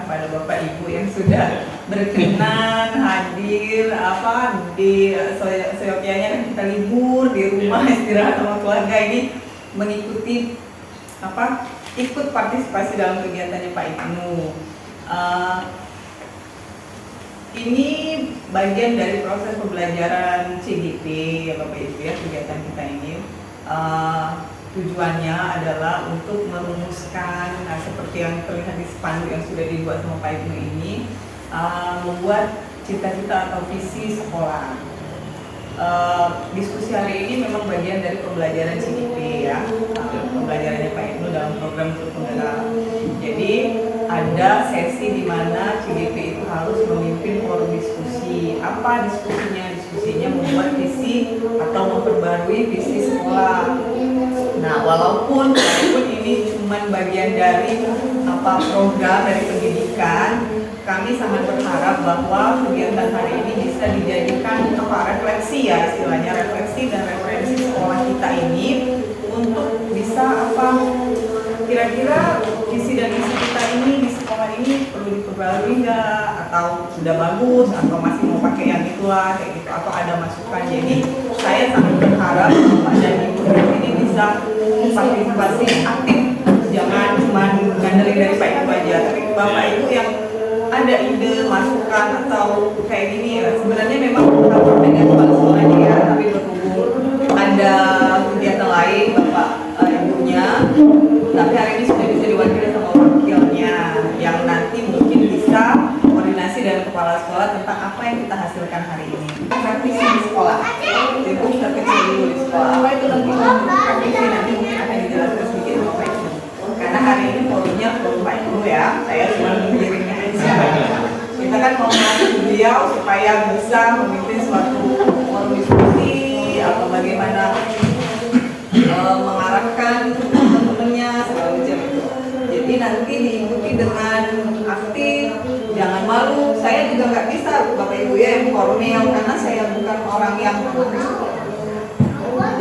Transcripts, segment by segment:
pada Bapak Ibu yang sudah berkenan hadir di seyogyanya kan kita libur di rumah istirahat sama keluarga ini mengikuti ikut partisipasi dalam kegiatannya Pak Ibnu. Ini bagian dari proses pembelajaran CGP ya Bapak Ibu ya, kegiatan kita ini. Tujuannya adalah untuk merumuskan, seperti yang terlihat di spanduk yang sudah dibuat sama Pak Ibnu ini, membuat cita-cita atau visi sekolah. Diskusi hari ini memang bagian dari pembelajaran CGP ya, pembelajarannya Pak Ibnu dalam program Grup Penggerak. Jadi ada sesi di mana CGP itu harus memimpin forum diskusi. Apa diskusinya? Diskusinya membuat visi atau memperbarui visi sekolah. Nah, walaupun ini cuma bagian dari program dari pendidikan, kami sangat berharap bahwa kegiatan hari ini bisa dijadikan refleksi ya, istilahnya refleksi dan referensi sekolah kita ini untuk bisa kira-kira visi dan misi kita ini di sekolah ini perlu diperbarui nggak, atau sudah bagus, atau masih mau pakai yang itulah kayak gitu, atau ada masukan. Jadi saya sangat berharap Bapak dan Ibu ini bisa partisipasi aktif, jangan cuma ngandelin dari Pak Ibu aja, tapi Bapak Ibu yang ada ide, masukan atau kayak gini ya, sebenarnya memang kantor dengan kepala sekolahnya ya, tapi berhubung ada kegiatan lain Bapak Ibunya, tapi hari ini sudah bisa diwakili sama wakilnya yang nanti mungkin bisa koordinasi dengan kepala sekolah tentang apa yang kita hasilkan hari ini. Praktisi di sekolah, jadi kita kecil dulu di sekolah, apa itu nanti praktisi, nanti mungkin akan dijelaskan sedikit sama Pak Ibu. Karena hari ini forumnya forum Pak Ibu ya, saya cuma mengirimnya aja. Kita kan mau melatih beliau supaya bisa memimpin suatu forum diskusi atau bagaimana mengarahkan teman-temannya segala macam itu. Jadi nanti diikuti dengan aktif, jangan malu. Saya juga nggak bisa Bapak Ibu ya yang formal karena saya bukan orang yang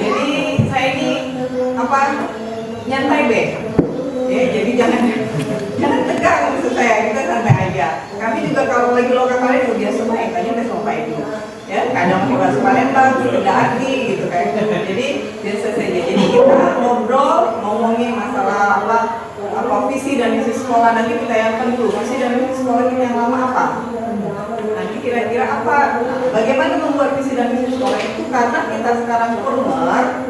jadi saya ini nyantai deh. Ya, jadi jangan tegang maksud saya, kita santai aja. Kami juga kalau lagi lokal kalian udah biasa main, tanya udah sama Pak Ibu. Ya, kadang pakai bahasa Palembang, tidak arti gitu kan. Jadi biasa saja. Jadi kita ngobrol, ngomongin masalah visi dan misi sekolah. Nanti kita yang dulu, visi dan misi sekolah kita yang lama apa? Nanti kira-kira apa? Bagaimana membuat visi dan misi sekolah itu, karena kita sekarang former.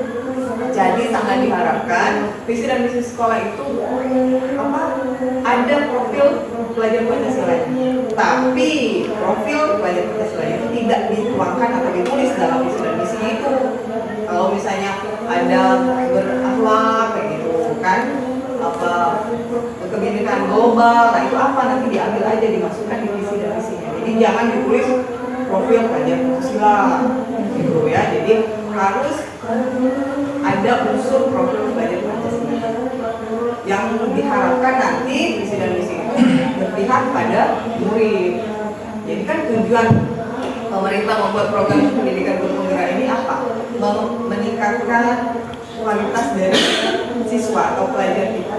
Jadi sangat diharapkan visi dan misi sekolah itu ada profil pelajar Pancasila. Tapi profil pelajar Pancasila itu tidak dituangkan atau ditulis dalam visi dan misi itu. Kalau misalnya ada berakhlak kayak gitu kan, kebinekaan global, nah itu apa nanti diambil aja dimasukkan di visi dan misinya. Jadi jangan ditulis profil pelajar Pancasila gitu ya. Jadi harus ada unsur profil pelajar Pancasila yang diharapkan nanti visi dan misi itu berpihak pada murid. Jadi kan tujuan pemerintah membuat program pendidikan berpenggerak ini apa? Meningkatkan kualitas dari siswa atau pelajar kita.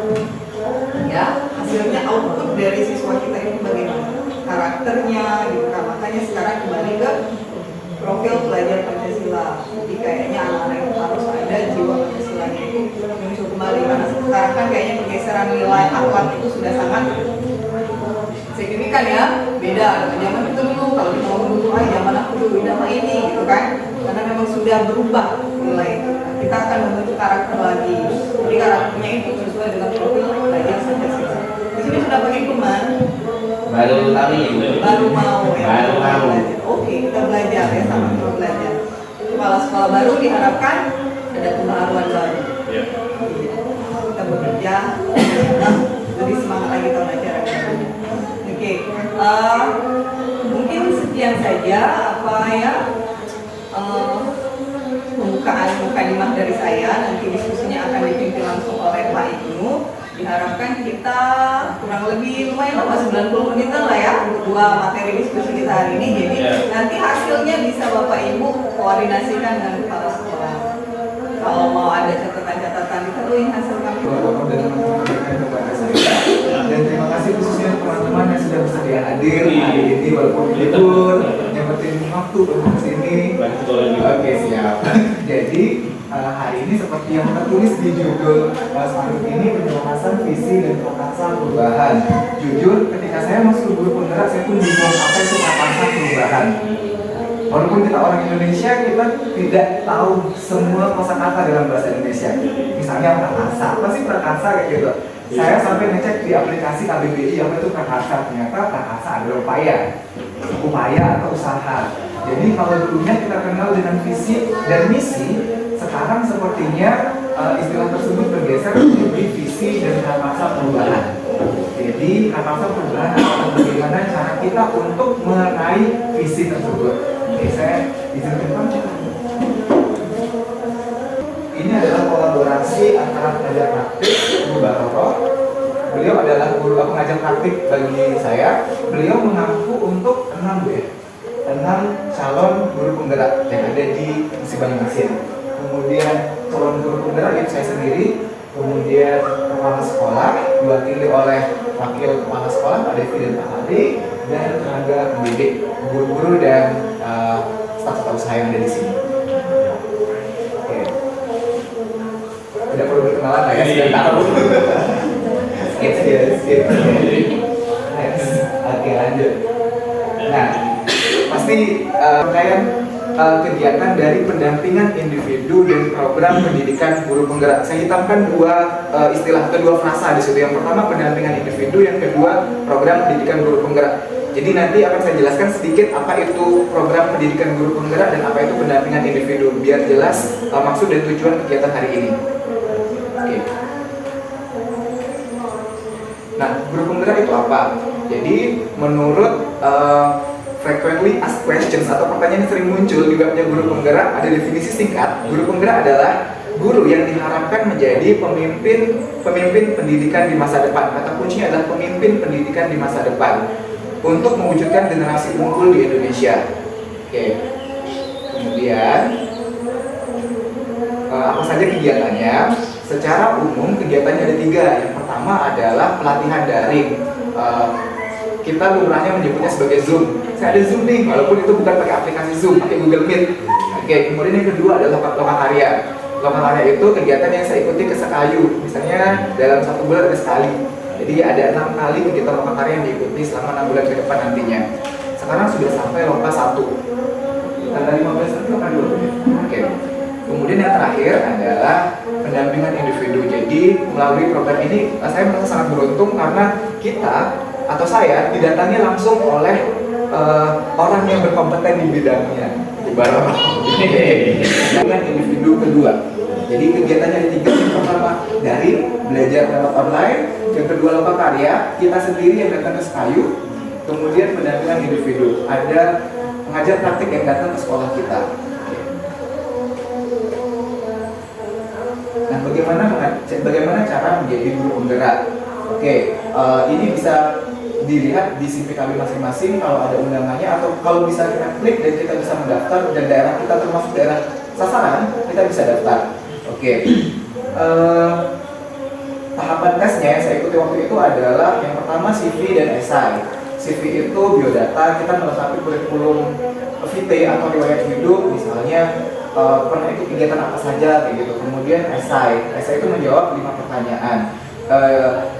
Ya, hasilnya output dari siswa kita itu bagaimana? Karakternya gitu kan. Makanya sekarang kembali ke profil pelajar Pancasila. Jadi kayaknya anak-anak itu harus ada jiwa Pancasilanya itu muncul kembali, karena sekarang kan kayaknya pergeseran nilai akhlak itu sudah sangat signifikan ya, beda dengan zaman itu dulu. Kalau kita ngomong dulu, zaman aku dulu sama ini gitu kan, karena memang sudah berubah nilai itu. Kita akan membentuk karakter lagi, jadi karakternya itu sesuai dengan profil pelajar Pancasila. Di sini sudah pakai kuman, baru mau ya. Oke, kita belajar ya, sama-sama belajar. Kepala sekolah baru diharapkan ada pembaharuan baru. Ya. Kita bekerja lebih semangat lagi tahun ajaran baru. Oke, mungkin sekian saja pembukaan mukadimah dari saya. Nanti diskusinya akan dipimpin langsung oleh Pak Ibnu. Diharapkan kita kurang lebih lumayan 90 menitan lah ya untuk dua materi diskusi kita hari ini. Jadi nanti hasilnya bisa Bapak Ibu koordinasikan dengan kepala sekolah. Kalau mau ada catatan-catatan ditulis hasil kami. Bapak dan teman-teman berikan kepada saya. Dan terima kasih khususnya teman-teman yang sudah bersedia hadir hari ini walaupun libur, nyempetin waktu untuk kesini. Oke, siap. Jadi hari ini seperti yang tertulis di judul spanduk ini, penjelasan visi dan prakarsa perubahan. Jujur, ketika saya masuk ke guru penggerak, saya pun bingung apa itu prakarsa perubahan. Walaupun kita orang Indonesia, kita tidak tahu semua kosakata dalam bahasa Indonesia. Misalnya prakarsa, apa sih prakarsa kayak gitu? Saya sampai ngecek di aplikasi KBBI apa itu prakarsa. Ternyata prakarsa adalah upaya atau usaha. Jadi kalau dulunya kita kenal dengan visi dan misi, sekarang sepertinya istilah tersebut bergeser menjadi visi dan prakarsa perubahan. Jadi prakarsa perubahan adalah bagaimana cara kita untuk meraih visi tersebut. Oke, saya izinkan. Ini adalah kolaborasi antara pengajar praktik Guru Baroro. Beliau adalah guru pengajar praktik bagi saya. Beliau mengaku untuk 6 calon guru penggerak yang ada di Musi Banyu-Masin. Kemudian calon guru penggerak yang saya sendiri, kemudian kepala sekolah diwakili oleh wakil kepala sekolah Pak Devi dan Pak Hari, dan tenaga pendidik, guru-guru dan staf-staf usaha yang ada di sini. Oke. Tidak perlu berkenalan lah ya, sudah tahu. Skip. Next. Oke, lanjut. Nah, pasti rangkaian kegiatan dari pendampingan individu dan program pendidikan guru penggerak. Saya hitamkan dua istilah, kedua frasa di situ. Yang pertama pendampingan individu, yang kedua program pendidikan guru penggerak. Jadi nanti akan saya jelaskan sedikit apa itu program pendidikan guru penggerak dan apa itu pendampingan individu, biar jelas maksud dan tujuan kegiatan hari ini. Oke. Nah, guru penggerak itu apa? Jadi menurut frequently asked questions atau pertanyaan yang sering muncul di webnya guru penggerak, ada definisi singkat. Guru penggerak adalah guru yang diharapkan menjadi pemimpin pendidikan di masa depan. Kata kuncinya adalah pemimpin pendidikan di masa depan untuk mewujudkan generasi unggul di Indonesia. Oke. Kemudian apa saja kegiatannya? Secara umum kegiatannya ada 3. Yang pertama adalah pelatihan daring. Kita lumrahnya menyebutnya sebagai Zoom. Saya ada Zoom nih, walaupun itu bukan pakai aplikasi Zoom, pakai Google Meet. Oke, kemudian yang kedua adalah lokakarya. Lokakarya itu kegiatan yang saya ikuti ke Sekayu. Misalnya dalam 1 bulan ada sekali. Jadi ada 6 kali kegiatan lokakarya yang diikuti selama 6 bulan ke depan nantinya. Sekarang sudah sampai loka 1. Tanggal 15 nanti loka 2. Oke. Kemudian yang terakhir adalah pendampingan individu. Jadi melalui program ini saya merasa sangat beruntung karena kita atau saya didatangi langsung oleh orang yang berkompeten di bidangnya. Dengan individu kedua. Jadi kegiatannya ada 3. Yang pertama daring, belajar lewat online. Yang kedua lokakarya, kita sendiri yang datang ke Sekayu. Kemudian pendampingan individu, ada pengajar praktik yang datang ke sekolah kita. Nah, bagaimana cara menjadi guru penggerak? Oke, ini bisa dilihat di CV kami masing-masing kalau ada undangannya, atau kalau bisa kita klik dan kita bisa mendaftar, dan daerah kita termasuk daerah sasaran, kita bisa daftar. Oke. Tahapan tesnya yang saya ikuti waktu itu adalah yang pertama CV dan esai. CV itu biodata, kita melengkapi kurikulum vitae atau riwayat hidup, misalnya pernah ikut kegiatan apa saja kayak gitu. Kemudian esai itu menjawab 5 pertanyaan.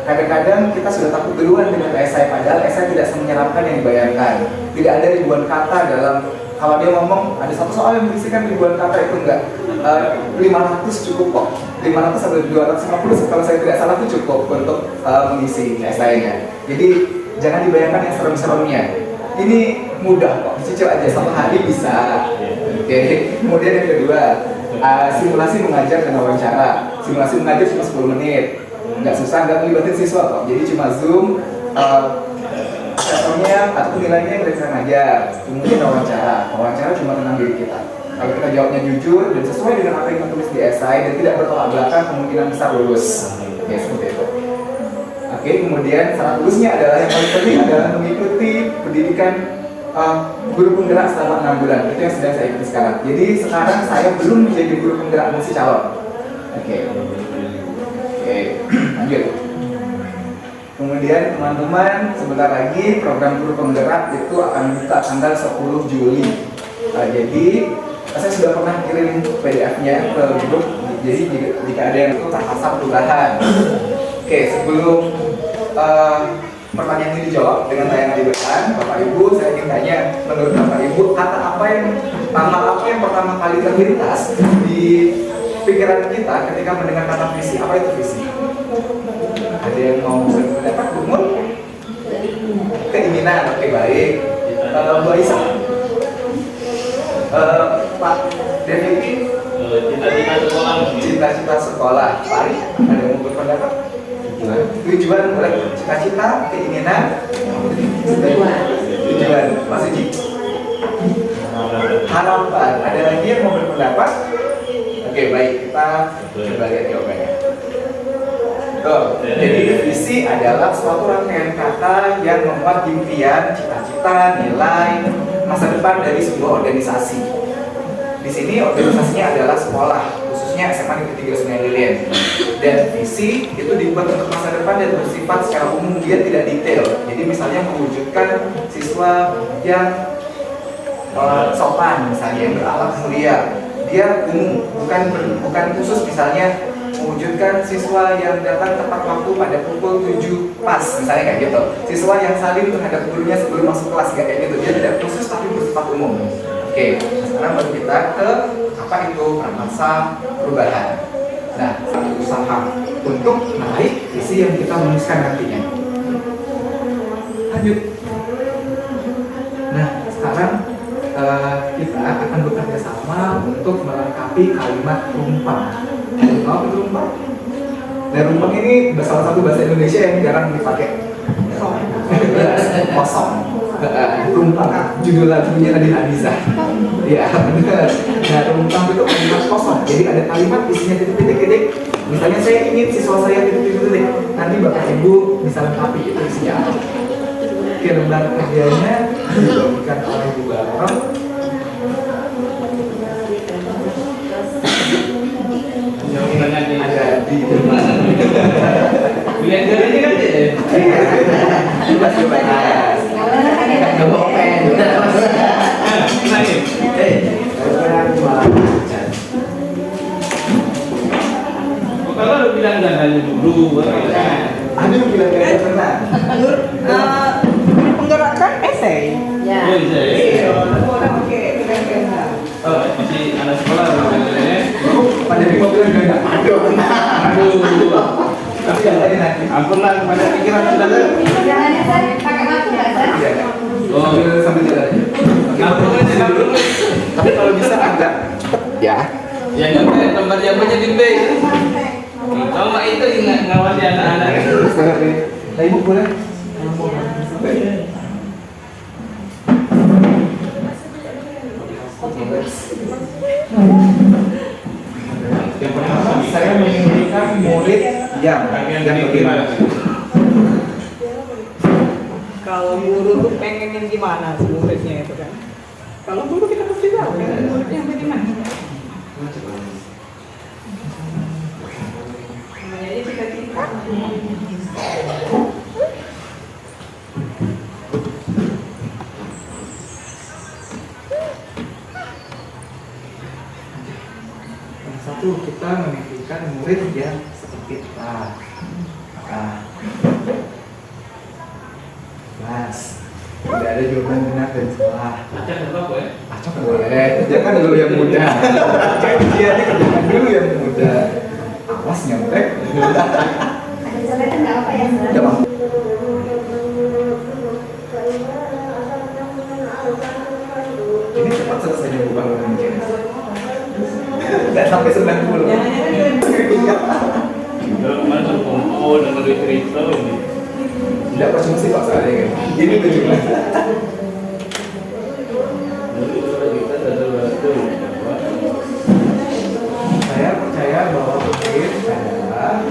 Kadang-kadang kita sudah takut duluan dengan esai, padahal esai tidak semenyeramkan yang dibayangkan. Tidak ada ribuan kata dalam, kalau dia ngomong ada satu soal yang berisikan ribuan kata, itu enggak. 500 cukup kok. 500 sampai 250 kalau saya tidak salah itu cukup untuk mengisi esainya. Jadi jangan dibayangkan yang serem-seremnya. Ini mudah kok, dicicil aja 1 hari bisa. Oke. Kemudian yang kedua, simulasi mengajar dan wawancara. Simulasi mengajar cuma 10 menit. Nggak susah, nggak melibatin siswa kok. Jadi cuma Zoom, sessionnya atau nilainya yang bisa ngajar. Kemudian wawancara cuma tentang diri kita. Kalau kita jawabnya jujur dan sesuai dengan apa yang tertulis di esai dan tidak bertolak belakang, kemungkinan besar lulus. Oke, seperti itu. Oke, kemudian syarat lulusnya adalah yang paling penting adalah mengikuti pendidikan guru penggerak selama 6 bulan. Itu yang sedang saya ikuti sekarang. Jadi sekarang saya belum menjadi guru penggerak, masih calon. Oke, lanjut. Kemudian teman-teman, sebentar lagi program guru penggerak itu akan buka tanggal 10 Juli. Jadi saya sudah pernah kirim PDF-nya ke grup. Jadi jika ada yang itu terpasang perubahan. Oke, sebelum pertanyaan ini dijawab dengan tayangan di depan, Bapak Ibu, saya ingin tanya, menurut Bapak Ibu, nama apa yang pertama kali terlintas di pikiran kita ketika mendengar kata visi? Apa itu visi? Ada yang mau berpendapat? Umur? Keinginan, oke, baik. Mbak Isa? Pak Devi? Cita-cita sekolah. Pak Ari? Ada yang mau berpendapat? Tujuan, cita-cita, keinginan, tujuan, Mas Uji, harapan. Ada lagi yang mau berpendapat? Oke, baik, kita coba lihat jawabannya. Jadi visi adalah suatu rangkaian kata yang memuat impian, cita-cita, nilai, masa depan dari sebuah organisasi. Di sini organisasinya adalah sekolah, khususnya SMA Negeri 3 Sungai Lilin. Dan visi itu dibuat untuk masa depan dan bersifat secara umum, dia tidak detail. Jadi misalnya mewujudkan siswa yang sopan, misalnya yang berakhlak mulia, dia umum, bukan khusus. Misalnya mewujudkan siswa yang datang tepat waktu pada pukul 7 pas, misalnya kayak gitu. Siswa yang salim terhadap gurunya sebelum masuk kelas, kayak gitu. Dia tidak khusus tapi bersifat umum. Oke, sekarang baru kita ke apa itu masa perubahan. Nah, usaha untuk meraih visi yang kita menuliskan nantinya. Lanjut. Nah, sekarang kita akan bekerja sama untuk melengkapi kalimat rumpang. Tahu rumpang? Nah, rumpang ini salah satu bahasa Indonesia yang jarang dipakai. Kosong. Rumpang, judul lagunya tadi Adiza. Ya, benar. Nah, rumpang itu kalimat kosong. Jadi ada kalimat isinya titik-titik. Misalnya saya ingin siswa saya titik-titik. Nanti Bapak Ibu bisa lengkapi itu isinya. Oke, lembar kerjanya dibagikan oleh Bu Barong. Ada di depan. Lihat jarinya kan deh. Coba. Kalau lu bilang dandannya dulu, Ada yang bilang gak pernah. Penggerakan esai. oh iya. Orang pakai pilihan. Masih anak sekolah ya. Pada di mobil gak ada. Aduh. Tapi yang lain nanti. Ampun lah, pada pikiran sudah ada. Jangannya saya pakai matu nggak sih? Iya. Oh, Sambil jalan aja. ampun aja dulu. Tapi kalau bisa agak ya. Yang nggak tempat yang jadi B. Kalau mak itu ngawasi anak-anak. Nah, Ibu boleh? Yang pertama, saya menginginkan murid yang bagaimana? Kalau guru tuh pengenin gimana sih muridnya itu kan? Kalau guru kita pasti tahu kan muridnya bagaimana. Namanya cita-cita. Yang satu, kita memimpikan murid yang seperti kita. Mas, tidak ada jawaban benar dan salah. Acak apa ya? Acak boleh, kerjakan dulu yang mudah. Dia kerjakan dulu yang mudah. Awas nyontek. Ada coretan nggak apa ya? Udah mampu. Ini cepat selesainya bukan mungkin. Nggak sampai 90. Kalau kemarin suruh kumpul dengan duit kripto ini. Tidak percuma sih Pak soalnya kan. Ini tujuh belas. Saya percaya bahwa murid adalah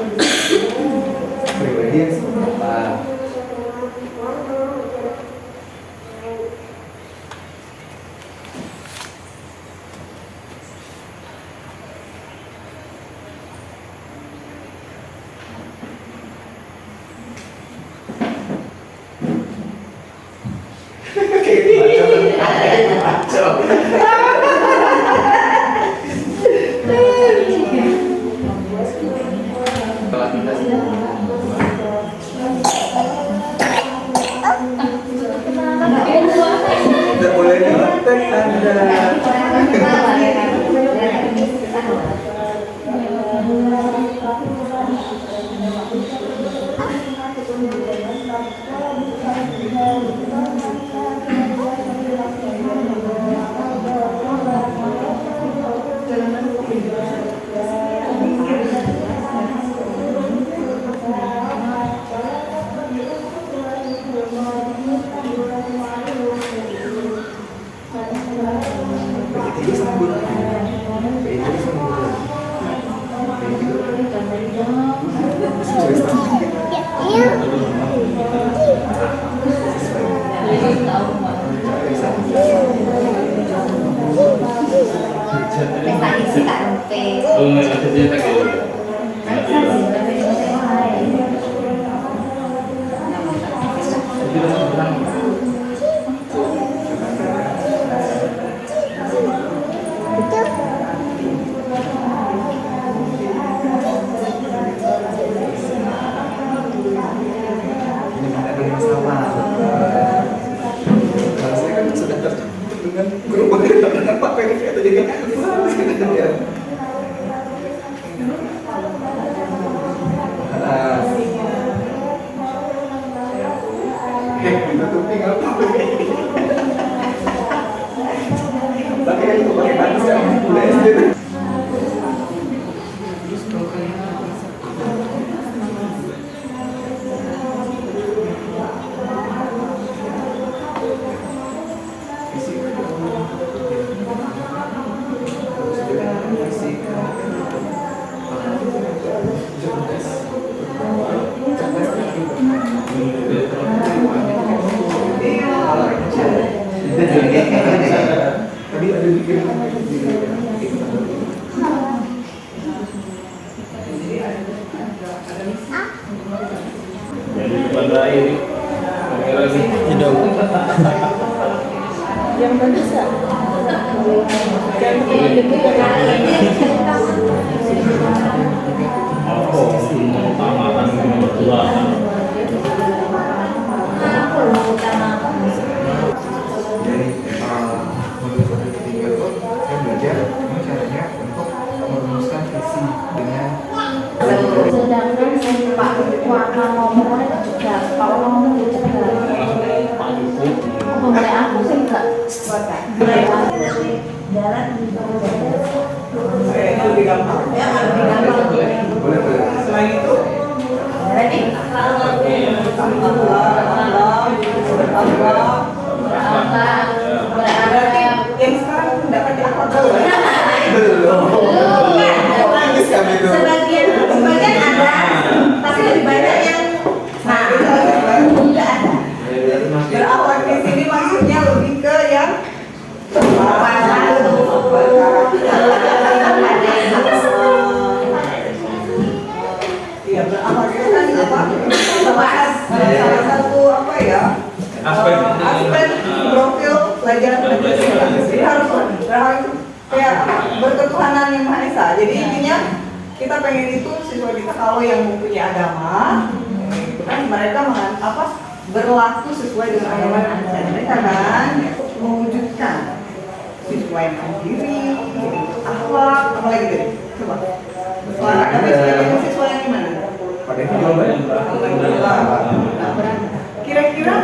pribadi yang seperti apa. Tidak boleh nyontek Anda. Begitu sambut. Begitu sambut. Pesta isi tak rompe. Oh, nggak ada cetak ya. Ini ada masalah. Kalau saya kan sudah tercampur dengan berbagai Pak PNV atau jadi ditutupi nggak apa-apa. Pakai itu pakai batas yang udah SD. Tadi ada bikin Jadi pada ini kamera ini tidak. Yang bagus tak? Yang lebih Oh, tamatan nomor 2. dari menurut ketiga itu saya belajar gimana caranya untuk merumuskan visi dengan sedangkan Pak Waka ngomongnya juga Pak ngomong juga Pak Yusuf. ngomongnya aku sih enggak jalan Kayaknya lebih gampang. Ya, lebih gampang. boleh boleh. Selain itu, ready berarti yang sekarang dapat di apa dulu? Belum. Nangis kami itu. sebagian ada tapi lebih banyak yang Nah, itu enggak ada berawal di sini maksudnya lebih ke yang Iya, berawal itu kan apa? Salah satu apa ya? Aspek profil pelajaran Pancasila. Jadi harus kayak berketuhanan yang Maha Esa. Jadi intinya kita pengen itu siswa kita kalau yang mempunyai agama, itu kan mereka berlaku sesuai dengan agama dan mereka kan mewujudkan siswa yang mandiri, akhlak, apa lagi tadi? Coba. Tapi sebagai siswa yang gimana? Pada itu jawabannya Kira-kira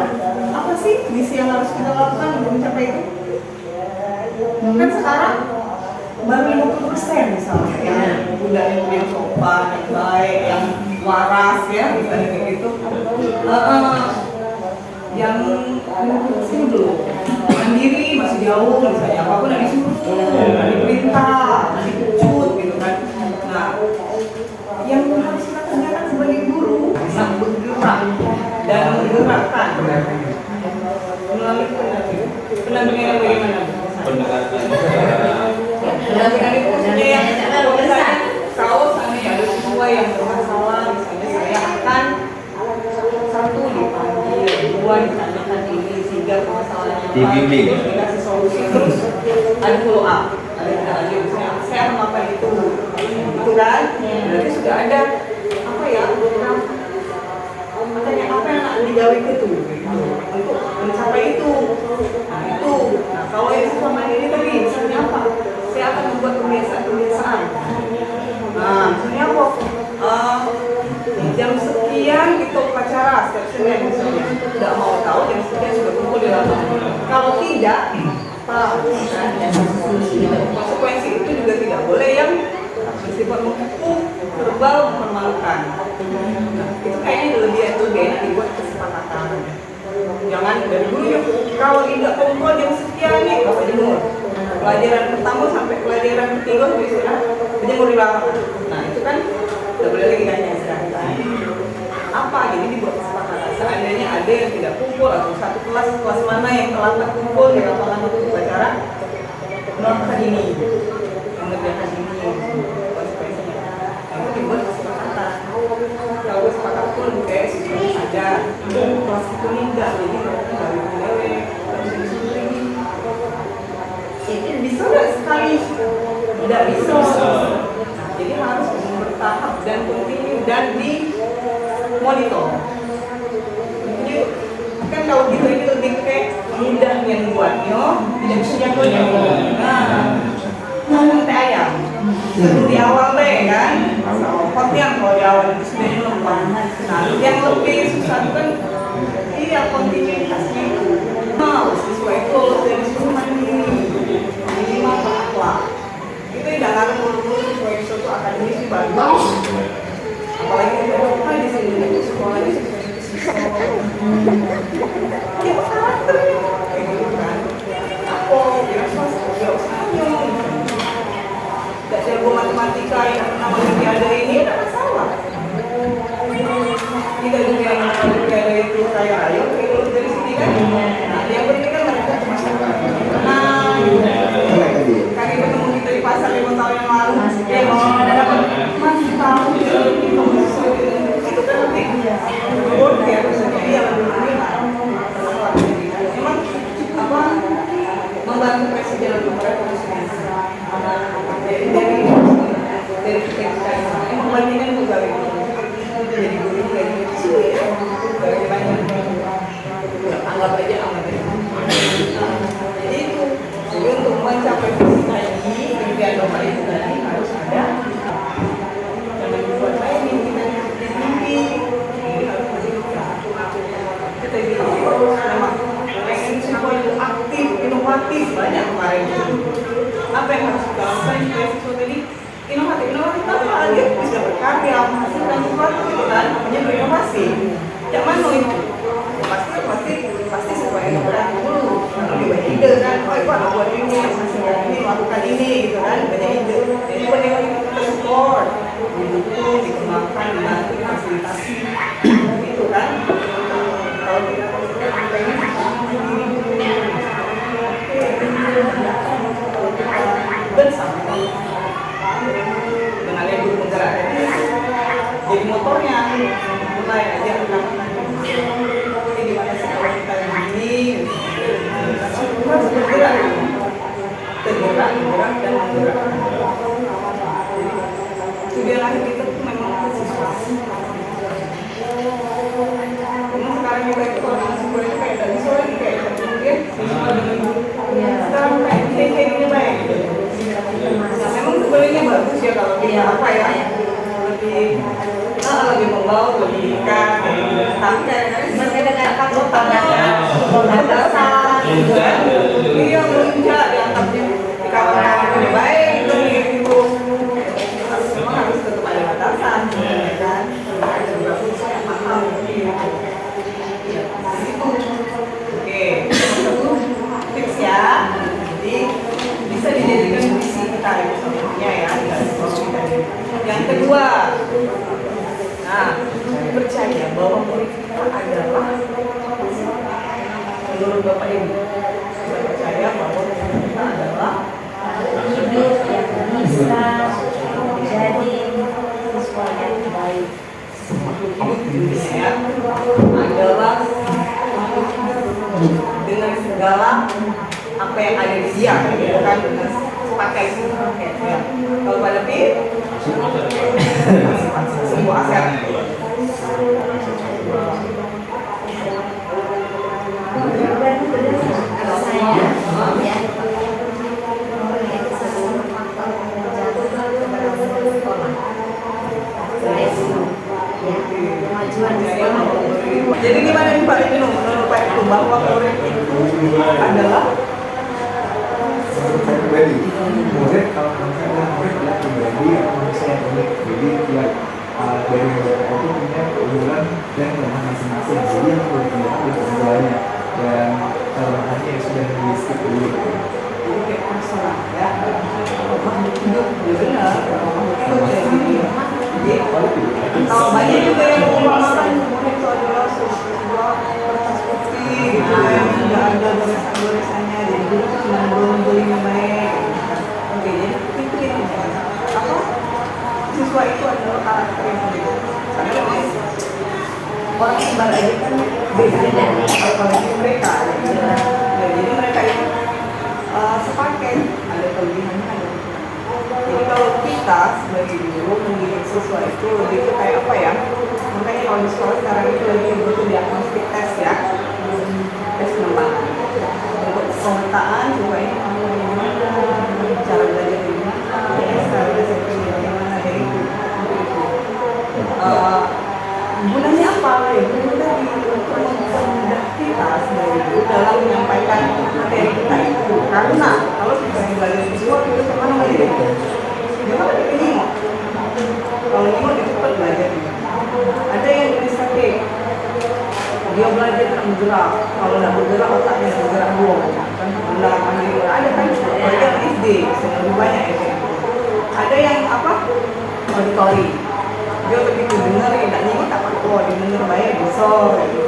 apa sih misi yang harus kita lakukan untuk mencapai itu? Kan sekarang baru 50% misalnya yang budaya yang sopan, yang baik, yang waras ya, misalnya kayak gitu. Yang sini belum mandiri masih jauh misalnya apapun yang disuruh, diperintah, dipecut gitu kan. Nah, yang harus kita kerjakan sebagai guru bisa bergerak dan menggerakkan melalui pendampingan bagaimana? Pendampingan itu maksudnya yang misalnya kalau seandainya ada siswa yang bermasalah, misalnya saya akan satu dipanggil, dua ditanyakan ini, tiga permasalahan Dibimbing. dikasih solusi terus ada follow up, ada tindak lanjut, saya akan melakukan itu kan? Berarti sudah ada apa ya? Makanya apa yang akan digawe itu untuk mencapai itu. Nah itu, kalau yang selama ini tadi misalnya apa? Saya akan membuat kebiasaan. Nah misalnya apa? Jam sekian kita upacara setiap Senin misalnya. Tidak mau tahu jam sekian sudah kumpul di lapangan. Kalau tidak, konsekuensi itu juga tidak boleh yang bersifat menghukum, verbal, mempermalukan. Nah, itu kayaknya lebih enak dibuat kesepakatan. Jangan dari dulu ya, kalau tidak kumpul jam sekian nih, Bapak jemur. Pelajaran pertama sampai pelajaran ketiga bisa jemur di lapangan. Nah itu kan tidak boleh lagi kan yang sedangkan. Apa? Jadi dibuat kesepakatan. Seandainya ada yang tidak kumpul atau satu kelas mana yang telah kumpul di lapangan untuk upacara, melakukan ini, mengerjakan ini, konsekuensinya. Itu dibuat kesepakatan. Kalau kesepakatan pun kayak sistem saja, kelas itu enggak, jadi nggak boleh, harus disuruh. Ini bisa nggak sekali? Tidak bisa. Jadi harus bertahap dan kontinu dan dimonitor. Jadi kan kalau gitu ini lebih kayak mudah yang buatnya, tidak bisa jatuhnya. Nah, nanti ayam. Seru di awal deh kan, hot yang kalau di awal itu sudah lempar. Nah, yang lebih susah itu kan iya kontinuitasnya itu. Nah, siswa itu dari semua ini minimal berakhlak. Itu tidak ngaruh mulu-mulu siswa itu akademis bagus. Apalagi kita di sini itu sekolahnya siswa kita karakternya kayak gitu kan. Aku biasa usahanya. Tidak jago matematika yang nama Olimpiade ini tidak masalah. Tidak juga yang Olimpiade itu kaya raya, itu dari sini kan. Nah, yang penting kan mereka masyarakat. Nah, kami ketemu kita di pasar 5 tahun yang lalu. Ya, mau dapat masih tahu itu kan penting. Bodoh ya, maksudnya dia lebih memang apa membantu presiden untuk mereka dari kita yang membandingkan pegawai jadi guru kayak gitu ya anggap aja jadi itu jadi untuk mencapai visi tadi impian Bapak itu tadi harus ada jangan dibuat lain kita mimpi harus kita memang pengen semua itu aktif inovatif banyak kemarin apa yang harus kita lakukan supaya siswa tadi inovatif apa dia bisa berkarya menghasilkan sesuatu gitu kan namanya berinovasi jangan itu pasti sesuai yang berat dulu kalau dia banyak ide kan oh itu ada buat ini ini lakukan ini gitu kan banyak ide jadi banyak kita support didukung dikembangkan dibantu difasilitasi gitu kan kalau kita pengen bersama dengan yang guru penggerak jadi motornya mulai aja ini gimana sih kalau kita begini harus bergerak tergerak dan menggerak tujuan akhir kita itu memang siswa memang sekarang juga itu kalau siswa itu kayak dari siswa lagi kayak kemudian siswa dengan sekarang kayak ini baik nah memang sebenarnya bagus ya kalau kita apa ya lebih membawa pendidikan tapi kadang-kadang dengan faktor pembatasan iya melunjak dianggapnya di kawan-kawan lebih baik gitu memang harus tetap ada batasan kan harus bagus yang mahal oke tips ya jadi bisa dijadikan visi kita itu sebenarnya ya yang kedua nah percaya bahwa murid kita adalah menurut Bapak Ibu percaya bahwa murid kita adalah hidup yang bisa menjadi siswa yang baik hidupnya adalah dengan segala apa yang ada di media gitu kan pakai ya. Kalau pada PIP semua aset. Kalau saya ya Jadi gimana nih Pak ini menurut Pak itu bahwa murid itu adalah menurut saya pribadi, murid kalau menurut saya adalah murid adalah pribadi atau manusia yang unik. Jadi tiap dari mereka itu punya keunggulan dan kelemahan masing-masing. Jadi yang perlu dilihat di keunggulannya dan kelemahannya yang sudah di-skip dulu. jadi kayak masalah ya makhluk hidup ya benar makhluk hidup ya gitu. Jadi kalau banyak juga yang mengumumkan murid itu adalah sebuah kertas putih gitu ya tidak ada goresan-goresannya jadi dulu tuh cuma belum yang baik. Oke jadi itu apa siswa itu adalah karakter yang berbeda karena orang kembar aja kan beda apalagi mereka ya, jadi mereka itu sepaket ada kelebihannya ada kekurangannya. Jadi kalau kita sebagai guru mendidik siswa itu lebih ke kayak apa ya, makanya kalau di sekolah sekarang itu lagi butuh diagnostik tes ya, tes pengembangan untuk pemetaan siswa ini kamu bagaimana, cara belajar bagaimana, cara belajar bagaimana, jadi itu gunanya apa ya? Gunanya untuk mempermudah kita sebagai guru dalam menyampaikan materi kita itu. Karena kalau kita yang belajar siswa itu kemana lagi? Dia kan ini mau. Kalau ini dia cepat belajar. Ada yang inisiatif. Dia belajar tak bergerak. Kalau tidak bergerak otaknya bergerak dulu. Kan benar ada kan? Belajar SD lebih banyak ya. Ada yang apa? Auditori. Dia begitu dengar tidak nyimak tak apa didengar baik bisa gitu.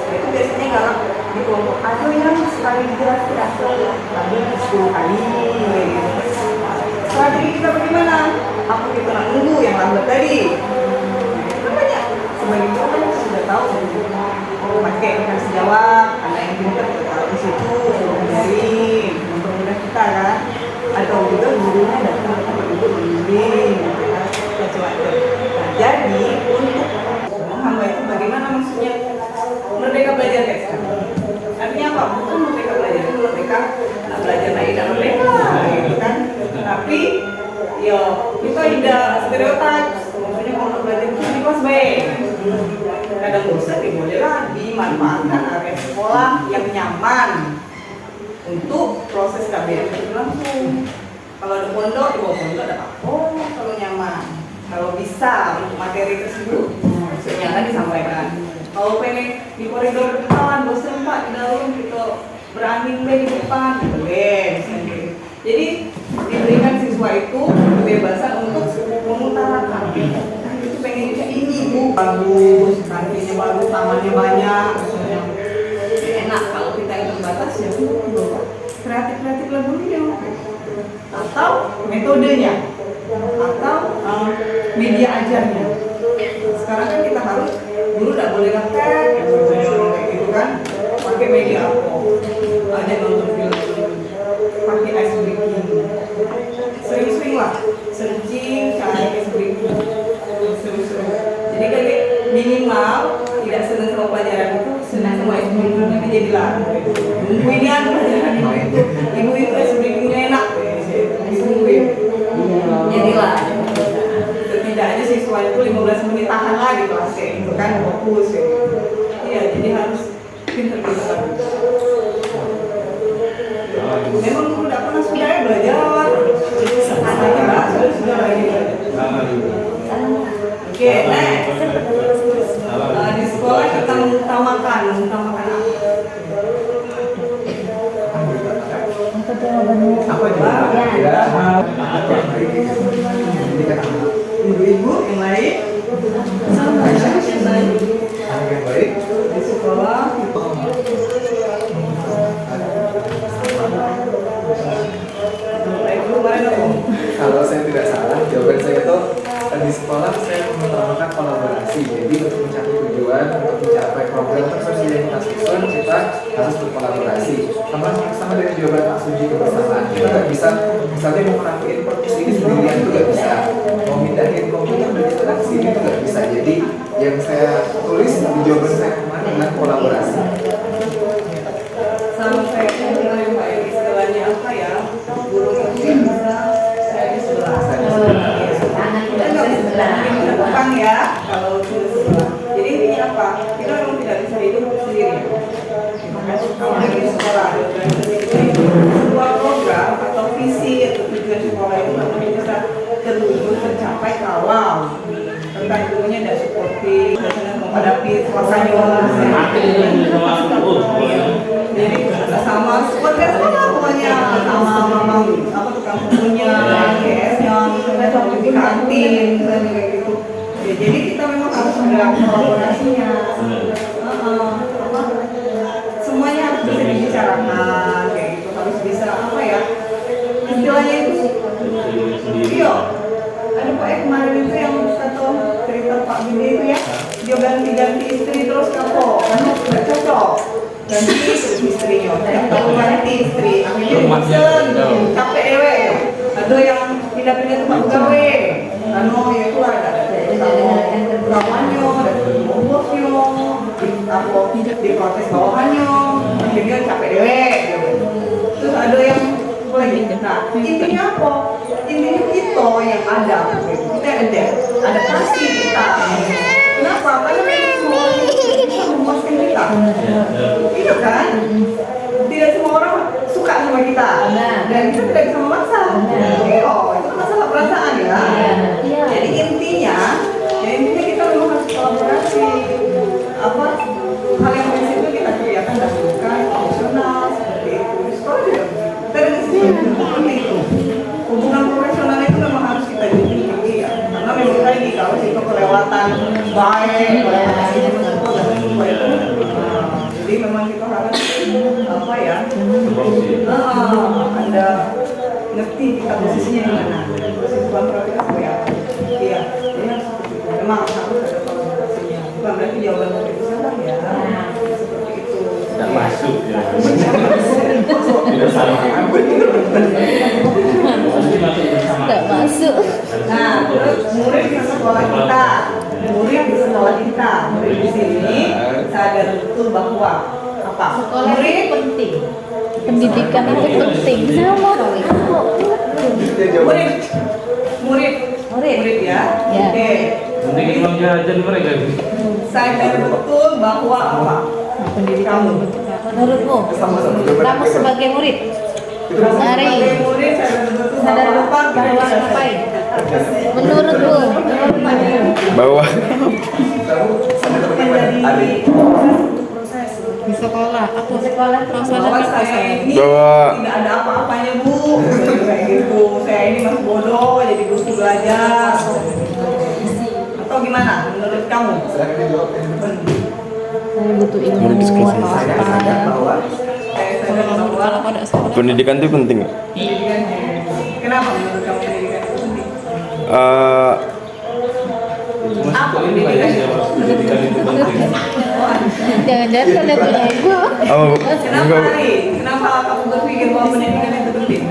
Itu biasanya galak di kelompok ada yang sekali dijelaskan tapi 10 kali gitu. Strategi kita bagaimana? Apa kita nak nunggu yang lambat tadi? Itu banyak sebagai guru kan sudah tahu pakai kasih jawab karena yang pintar taruh di situ dari mempermudah kita kan atau juga gurunya datang ke ibu membimbing macam-macam. Nah, jadi untuk hamba itu bagaimana maksudnya merdeka belajar guys? Artinya apa? Bukan merdeka belajar itu merdeka belajar naik dan merdeka gitu kan? Tapi yo kita tidak stereotip. Maksudnya kalau belajar itu di kelas baik. Kadang bosan bolehlah dimanfaatkan area sekolah yang nyaman untuk proses KBM itu berlangsung. Kalau ada pondok, di bawah pondok ada apa? Oh, kalau nyaman. Kalau bisa untuk materi tersebut, maksudnya kan disampaikan. Kalau pengen di koridor depan, bosan Pak di dalam kita berangin di depan, boleh. Jadi diberikan siswa itu kebebasan untuk mengutarakan. Itu pengennya ini Bu, bagus, kantinnya bagus, tamannya banyak, enak. Kalau kita yang terbatas ya kreatif lagunya atau metodenya atau media ajarnya. Sekarang kan kita harus dulu tidak boleh ngetek kayak gitu kan, pakai media apa? Ada nonton film, pakai ice breaking, sering-sering lah, searching cari ice breaking, sering-sering. Jadi kayak minimal tidak senang sama pelajaran itu, senang sama ice breaking tapi jadilah. Ibu ini ada pelajaran ibu itu ice breakingnya enak, ditungguin. Jadilah. Setidaknya siswa itu 15 menit tahan lah di kelas itu kan fokus ya. Iya, jadi harus pintar-pintar. Memang guru tidak pernah sudah ya belajar. Anaknya bahasa sudah lagi. Oke, next. Di sekolah kita mengutamakan apa? Apa juga? Ibu-ibu yang lain, yang lain Yang baik. di sekolah. Kalau saya tidak salah, jawaban saya itu di sekolah saya mengutamakan kolaborasi. Jadi untuk mencapai tujuan, untuk mencapai program tersedia yang kita susun, kita harus berkolaborasi. Sama dengan jawaban Pak Suji kebersamaan. Kita nggak bisa, misalnya mau ngerapiin podcast ini sendirian itu nggak bisa. Mau mindahin komputer dari sana ke sini itu nggak bisa. Jadi yang saya tulis di jawaban saya kemarin adalah kolaborasi. Sama saya bilang yang Pak, istilahnya apa ya? Guru yang bisa saya di sebelah. Kita nggak bisa menentukan ya kalau sudah sebelah. Jadi intinya apa? Kita memang tidak bisa hidup sendiri. Kalau lagi sekolah, sebuah program atau visi atau tujuan sekolah itu memang bisa terwujud tercapai kalau tentang ilmunya tidak suportif, menghadapi suasana jadi sama seperti sekolah pokoknya sama apa tukang bukunya, GS-nya, di kantin, misalnya kayak gitu. Ya, jadi kita memang harus ada kolaborasinya. Semuanya harus bisa dibicarakan kayak gitu, harus bisa apa ya? Istilahnya itu iya. Ada Pak kemarin itu yang satu cerita Pak Budi itu ya, dia ganti istri terus kapok, karena nggak cocok. Ganti istrinya, yang tahu ganti istri, akhirnya bosan, capek dewe. Ada yang pindah-pindah tempat gawe, karena ya itu ada kawannya, ada bosnya, apa di protes bawahannya, akhirnya capek dewe. Terus ada yang lagi, nah intinya apa? Intinya kita yang ada, kita ada pasti kita. Kenapa? Karena memang semua orang bisa memuaskan kita. Iya kan? Tidak semua orang suka sama kita, dan kita tidak bisa memaksa. Iya, itu masalah perasaan ya. Jadi intinya kita memang harus kolaborasi. Apa hal yang prinsip itu kita kerjakan dan bukan profesional seperti itu. Di sekolah juga seperti itu. Hubungan profesional itu memang harus kita tinggi ya. Karena memang tadi kalau itu kelewatan baik, kelewatan itu. Jadi memang kita harus apa ya? Anda ngerti kita posisinya di mana? Posisi kontrol kita seperti apa? Iya, jadi harus seperti itu. Memang harus ada kolaborasinya. Bukan berarti jawaban itu salah ya. Seperti itu. Tidak masuk ya. Tidak salah. Nggak masuk. Nah, terus murid di sekolah kita, murid di sini sadar betul bahwa apa? Sekolah itu penting. Pendidikan itu penting. Sama Murid ya. Ya. Oke. Penting imam jajan mereka. Sadar betul bahwa apa? pendidikan menurutmu kamu sebagai murid Sebagai murid sadar betul bahwa ngapain menurutmu bahwa menjadi proses di sekolah aku Sekolah bahwa saya ini Bahwa- tidak ada apa-apanya bu, kayak gitu. Saya ini masih bodoh, jadi butuh belajar. Atau gimana menurut kamu? Silahkan dijawab yang depan. saya butuh ilmu Murid diskusi. atau Saya apa sadar bahwa Saya sadar bahwa kalau pada sekolah pendidikan itu penting. pendidikan. Kenapa menurut kamu pendidikan itu penting? Masuk ini Pak ya, pendidikan itu penting. jangan-jangan kalian punya ibu Kenapa Ari? Kenapa kamu berpikir bahwa pendidikan itu penting?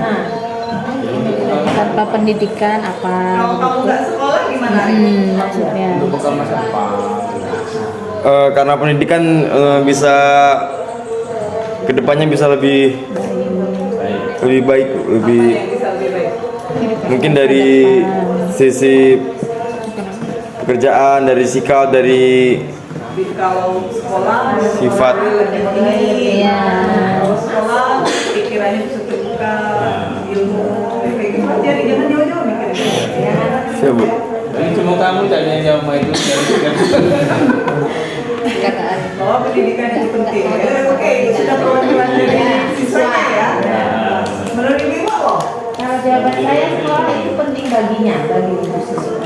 tanpa pendidikan apa Kalau kamu nggak sekolah gimana Ari? maksudnya Untuk bekal masa depan. Karena pendidikan bisa kedepannya bisa lebih baik, lebih Apa yang bisa lebih baik? mungkin dari sisi pekerjaan, dari sikap, dari Kalau sekolah Sifat. lebih tinggi. Iya. Kalau sekolah pikirannya bisa terbuka, ilmu kayak gitu. Jangan jauh-jauh mikirnya. siapa? Jadi cuma kamu tanya jawab itu perkataan Bahwa pendidikan itu penting. Oke, itu sudah perwakilan dari siswanya ya. Menurut Ibu apa? Kalau jawaban saya sekolah itu penting baginya, bagi ibu siswa.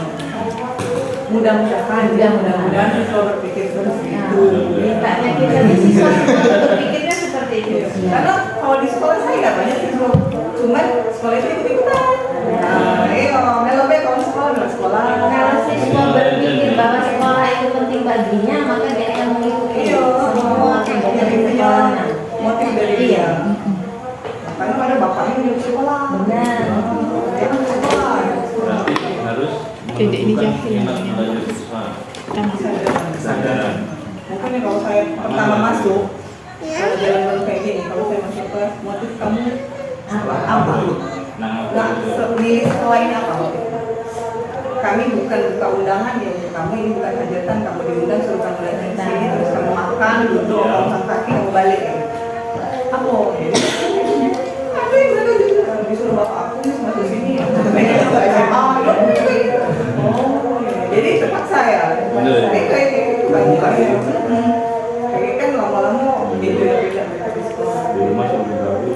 Mudah-mudahan siswa berpikir seperti itu. Mintanya kita di siswa berpikirnya seperti itu. Karena kalau di sekolah saya nggak banyak siswa, cuman sekolah itu ikut-ikutan. Nah, iya, melombe kalau sekolah nggak sekolah. Kalau Tidak dijahil. Minat belajar siswa. Kesadaran. Mungkin ya kalau saya pertama masuk, kalau jalan baru kayak gini, kalau saya masuk ke motif kamu apa? Nah, Nah, milih sekolah ini apa? Kami bukan buka undangan ya untuk kamu, ini bukan hajatan, kamu diundang suruh kamu datang ke sini, terus kamu makan, duduk, kamu kaki, kamu balik ya. Apa? Ada yang mana juga disuruh bapak aku masuk sini, oh, jadi terpaksa ya. Ini kayak gitu kan, kayak kan lama-lama gitu ya beda di sekolah. di rumah sampai baru.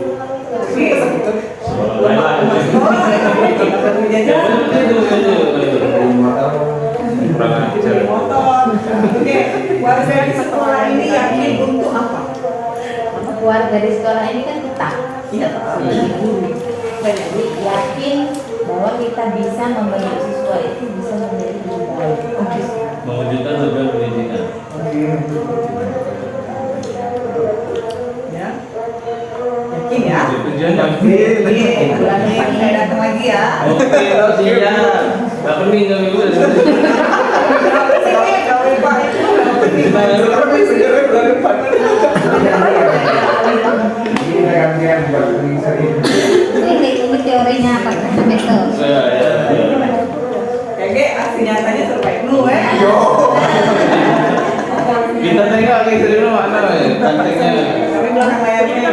Warga di sekolah ini yakin untuk apa? Warga di sekolah ini kan kita Iya. jadi yakin bahwa kita bisa membentuk siswa itu bisa menjadi lebih baik. Mewujudkan tujuan pendidikan. Ya. Yakin ya? Tujuan yang Iya, bulan depan saya datang lagi ya. oke, lo siap. Gak pening kami juga. Ini teorinya apa betul? Kayak aksi nyatanya serupa Ibnu Kita tengok gitu dulu mana tantengnya. Kami belakang layarnya.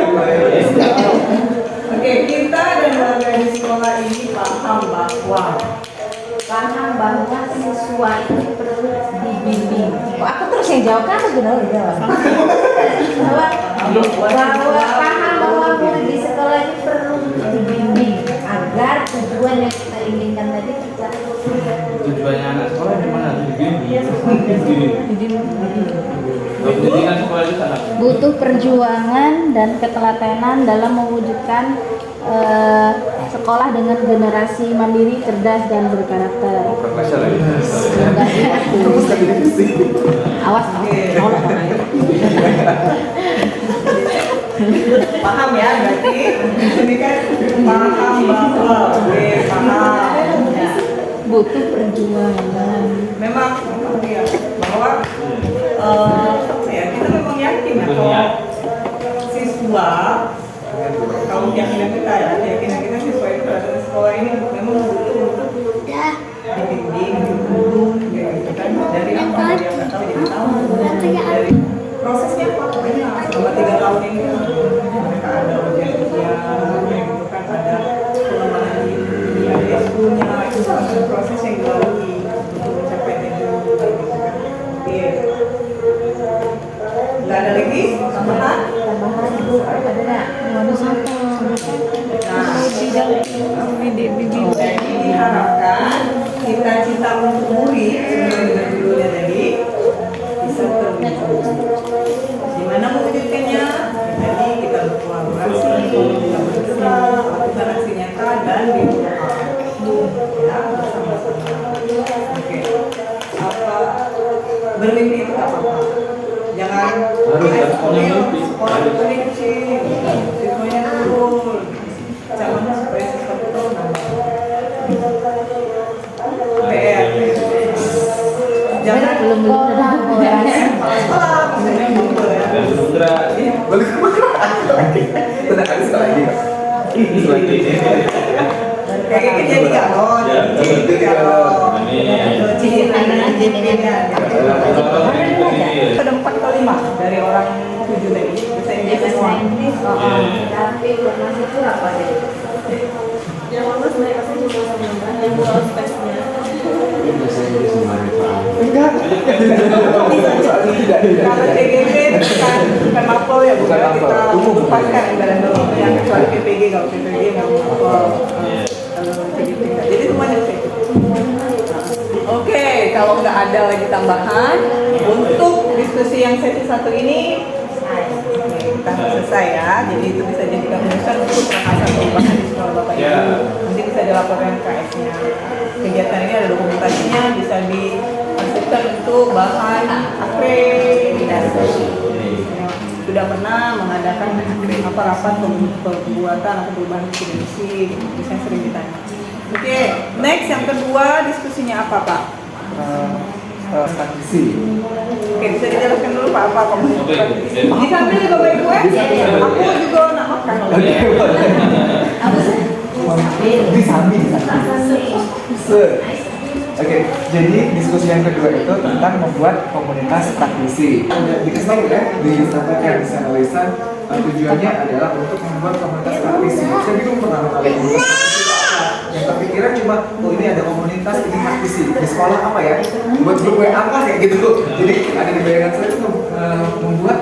Oke, kita dan warga di sekolah ini paham bahwa siswa itu perlu dibimbing. Kok aku terus yang jawab kan aku benar jawab. bahwa paham bahwa murid di sekolah ini perlu dibimbing agar tujuan yang kita inginkan tadi tercapai. Tujuannya anak sekolah di mana? Pendidikan sekolah itu sangat Butuh perjuangan dan ketelatenan dalam mewujudkan sekolah dengan generasi mandiri, cerdas dan berkarakter. profesor ya. Awas, paham ya, berarti ini kan paham bahwa paham ya. butuh perjuangan. Memang ya, bahwa ya kita memang yakin ya kalau siswa kalau keyakinan kita ya keyakinan kita siswa itu datang ke sekolah ini memang butuh untuk dibimbing, diguru, kayak gitu kan dari apa dari yang nggak tahu jadi tahu dari prosesnya apa banyak selama 3 tahun ini kan mereka ada ujian-ujian kayak gitu kan ada pengembangan diri ada eskunya itu salah proses yang dilalui untuk mencapai tujuan kayak gitu kan. Oke, nggak ada lagi tambahan Ibu ada nggak? Jadi diharapkan cita-cita untuk murid sesuai dengan judulnya tadi bisa terwujud. Gimana mewujudkannya? Jadi kita berkolaborasi, kita bekerja, lakukan aksi nyata dan didoakan. Ya, bersama-sama. Oke. Apa bermimpi itu nggak apa-apa. Jangan Harus punya mimpi. sekolah itu kecil, siswanya turun. Caranya supaya siswa itu PR. Jangan Belum sekolah, maksudnya gitu ya. Dan Sudra Balik ke lagi. Tenang aja sekali lagi. selanjutnya. Kayak gitu jadi nggak loh, jadi kalau ada 4 kali 5 dari orang 7 tadi bisa Inggris semua. Tapi informasi itu apa jadi? Yang lulus mereka sih cuma 19 yang lolos tesnya. Kalau CGP bukan mapel ya, bukan kita lepaskan anggaran dulu yang kecuali PPG, kalau PPG nggak mapel. Kalau CGP nggak. Jadi semuanya saya. Oke, kalau nggak ada lagi tambahan untuk diskusi yang sesi 1 ini kita selesai ya. Jadi itu bisa jadikan rujukan untuk pembahasan perubahan di sekolah Bapak Ibu. Nanti bisa dilaporkan ke KS-nya. Kegiatan ini ada dokumentasinya, bisa dimasukkan untuk bahan akreditasi. Sudah pernah mengadakan apa rapat pembuatan atau perubahan visi misi, misalnya sering ditanya. Oke, Next, yang kedua diskusinya apa Pak? Praktisi. Oke, bisa dijelaskan dulu Pak apa komunitas Oke, praktisi? oke. Disambil juga baik gue? Aku juga nak makan. Oke, boleh. Disambil. Oke, jadi diskusi yang kedua itu tentang membuat komunitas praktisi. Dikasih tahu ya, disampaikan di sana lisan tujuannya adalah untuk membuat komunitas praktisi. Saya bingung pertama kali komunitas praktisi itu apa. Yang terpikiran cuma, oh ini ada komunitas ini praktisi. Di sekolah apa ya? Buat grup WA apa kayak gitu. Jadi ada di bayangan saya itu membuat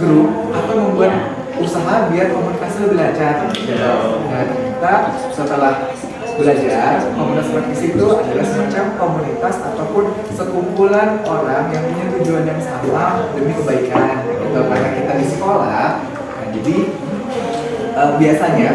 grup atau membuat usaha biar komunitasnya lebih lancar. Nah, kita setelah belajar, komunitas praktisi itu adalah semacam komunitas ataupun sekumpulan orang yang punya tujuan yang sama demi kebaikan. Gitu. Karena kita di sekolah, nah, jadi biasanya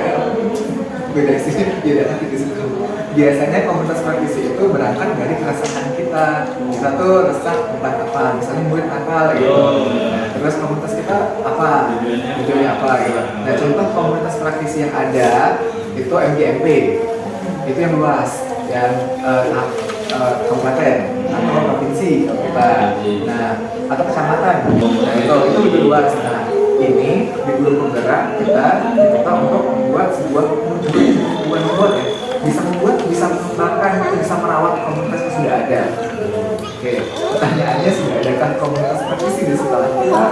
beda sih, beda nanti di situ. Biasanya komunitas praktisi itu berangkat dari keresahan kita. Kita tuh resah tentang apa, misalnya murid nakal gitu. Nah, terus komunitas kita apa, tujuannya apa gitu. Nah, contoh komunitas praktisi yang ada itu MGMP. Itu yang luas, yang kabupaten atau provinsi kalau kita, nah atau kecamatan, nah itu lebih luas. Nah ini di Guru Penggerak kita diminta untuk membuat sebuah membuat ya, bisa mengembangkan, bisa merawat komunitas yang sudah ada. Oke, pertanyaannya sudah adakah komunitas praktisi di sekolah kita?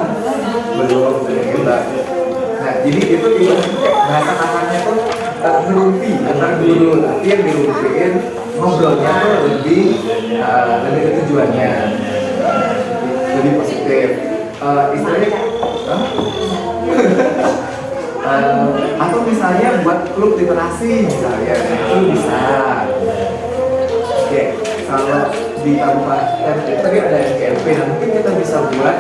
Belum, hebat. Nah jadi itu kayak bahasa kasarnya tuh ngerumpi antar guru, tapi yang dirumpiin ngobrolnya tuh lebih ke tujuannya, lebih positif. Istilahnya atau misalnya buat klub literasi misalnya, itu bisa. Oke, kalau di kabupaten itu tadi ada MGMP, nah mungkin kita bisa buat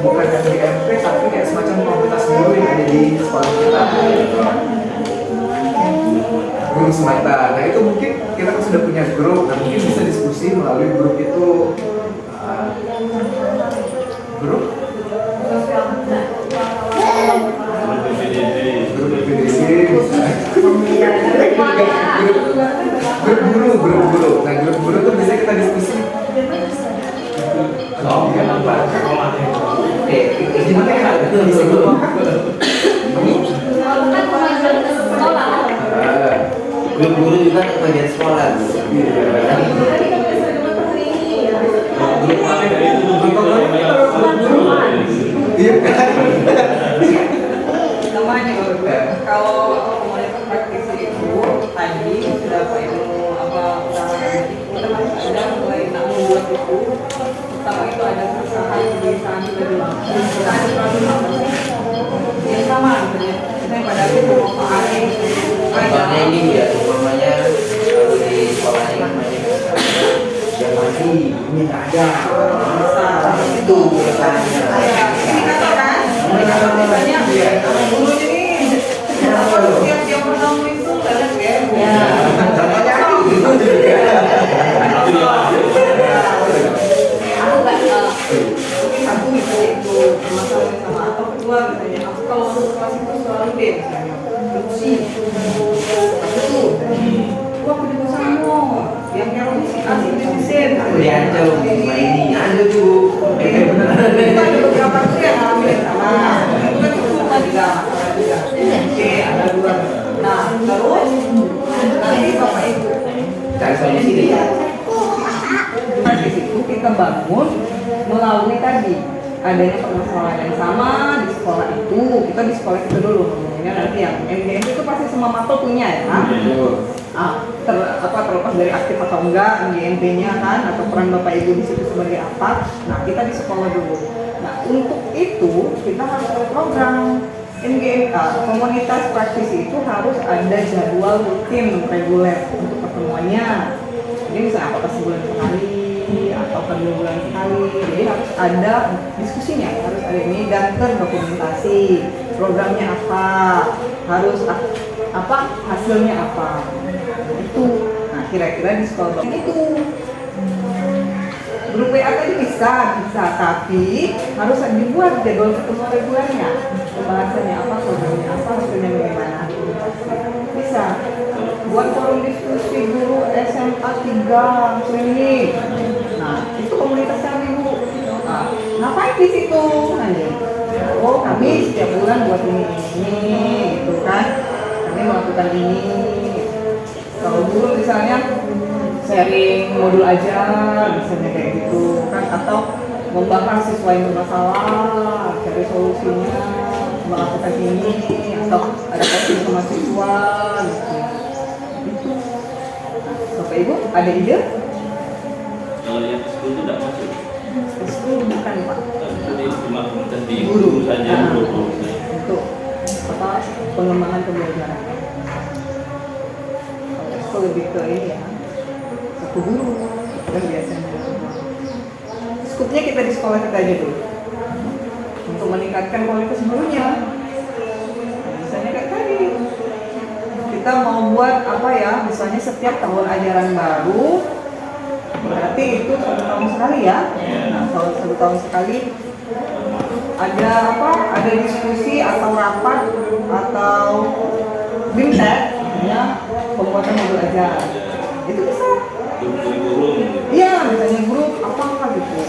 bukan MGMP tapi kayak semacam komunitas guru yang ada di sekolah kita. Guru semata. Nah itu mungkin kita sudah punya grup, nah mungkin bisa diskusi melalui grup itu. Grup BPDC bisa. Grup guru. Nah grup guru tuh bisa kita diskusi. Oh, iya apa? Gimana ya? Bisa grup Grup guru juga kebagian sekolah. Grup mana dari itu? Iya kan? Namanya kalau komunitas praktisi itu tadi sudah Pak Ibu apa usahakan kita harus ada mulai membuat itu. Pertama itu ada keresahan, kegelisahan kita dulu. Yang sama sebenarnya. Kita pada akhirnya mau Pak Ari. Contohnya ini ya, umpamanya kalau di sekolahnya kan banyak yang mati, ini nggak ada. Itu keresahannya. Indikator kan? Indikator misalnya guru ini tiap bertemu itu ada ya. Satu misalnya itu permasalahan sama atau kedua misalnya aku kalau masuk kelas itu selalu deh misalnya produksi itu aku juga sama yang si asli desain Diancam sama ini, ada tuh. kita ada beberapa tuh yang ngalamin yang sama itu kan itu tadi juga oke ada dua nah terus nanti bapak ibu Cari solusi deh. di situ kita bangun melalui tadi adanya permasalahan yang sama di sekolah itu, kita di sekolah itu dulu ngomongnya nanti yang MGMP itu pasti semua mato punya ya terlepas dari aktif atau enggak MGMP-nya kan atau peran bapak ibu di situ sebagai apa, nah kita di sekolah dulu. Nah untuk itu kita harus ada program MGMK, komunitas praktisi itu harus ada jadwal rutin reguler untuk pertemuannya. Ini bisa apakah sebulan sekali atau per 2 bulan sekali, jadi harus ada diskusinya, harus ada ini dan terdokumentasi programnya apa, harus apa hasilnya apa itu. Nah kira-kira di sekolah itu grup WA tadi bisa, tapi harus dibuat jadwal pertemuan regulernya, pembahasannya apa, programnya apa, hasilnya bagaimana. Bisa buat forum diskusi guru SMA pegang swimming. Nah, itu komunitas kami Bu. Nah, ngapain di situ? Nah, oh kami setiap bulan buat ini, gitu kan. Kami melakukan ini. Kalau dulu misalnya sharing modul ajar, misalnya kayak gitu kan, atau membahas siswa yang bermasalah, cari solusinya, melakukan ini, atau ada coaching sama siswa, gitu. Itu. Bapak Ibu ada ide? Kalau yang school itu tidak masuk. Itu bukan Pak. Jadi cuma komunitas di Guru. guru saja, Nah, guru. untuk apa pengembangan pembelajaran. Kalau itu lebih ke ini ya, satu guru kan biasanya. Skupnya kita di sekolah kita aja dulu untuk meningkatkan kualitas gurunya. Misalnya kayak tadi kita mau buat apa ya, misalnya setiap tahun ajaran baru, berarti itu 1 tahun sekali ya. Nah, 1 tahun sekali ada apa? Ada diskusi atau rapat atau bimtek ya, pembuatan modul ajar. Itu bisa. Iya, misalnya grup apa gitu.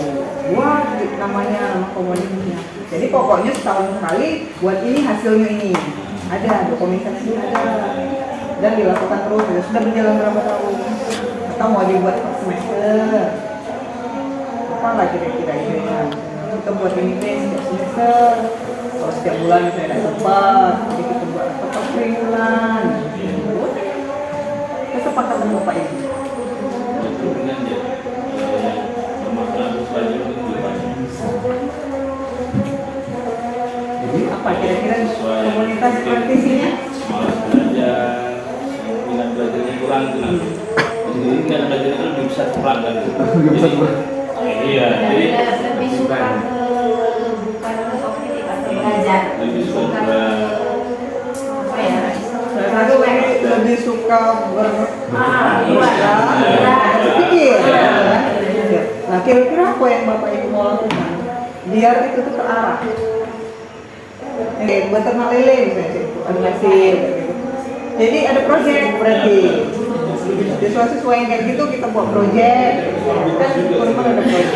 Buat gitu, namanya nama komunitasnya. Jadi pokoknya setahun sekali buat ini hasilnya ini. Ada dokumentasinya ada. Dan dilakukan terus. Ya, sudah berjalan berapa tahun? Atau mau dibuat per semester? Apa lah kira-kira idenya? Kita buat ini deh setiap semester. Kalau setiap bulan kita ada tempat, jadi kita buat apa per triwulan. Kesepakatan Bapak Ibu. Jadi apa kira-kira komunitas praktisinya? Semangat belajar, minat belajarnya kurang tuh nanti. Jadi minat belajarnya kan lebih besar kurang kan? Lebih besar kurang. Iya, jadi lebih suka ke bukan ke kognitif atau belajar. lebih suka Apa ya? Saya satu lebih suka berpikir. Nah, kira-kira apa yang Bapak Ibu mau lakukan biar itu tuh terarah? Beternak lele misalnya itu ada hasil. Jadi ada proyek berarti. Siswa-siswa yang kayak gitu kita buat proyek. Kan kurikulum ada proyek.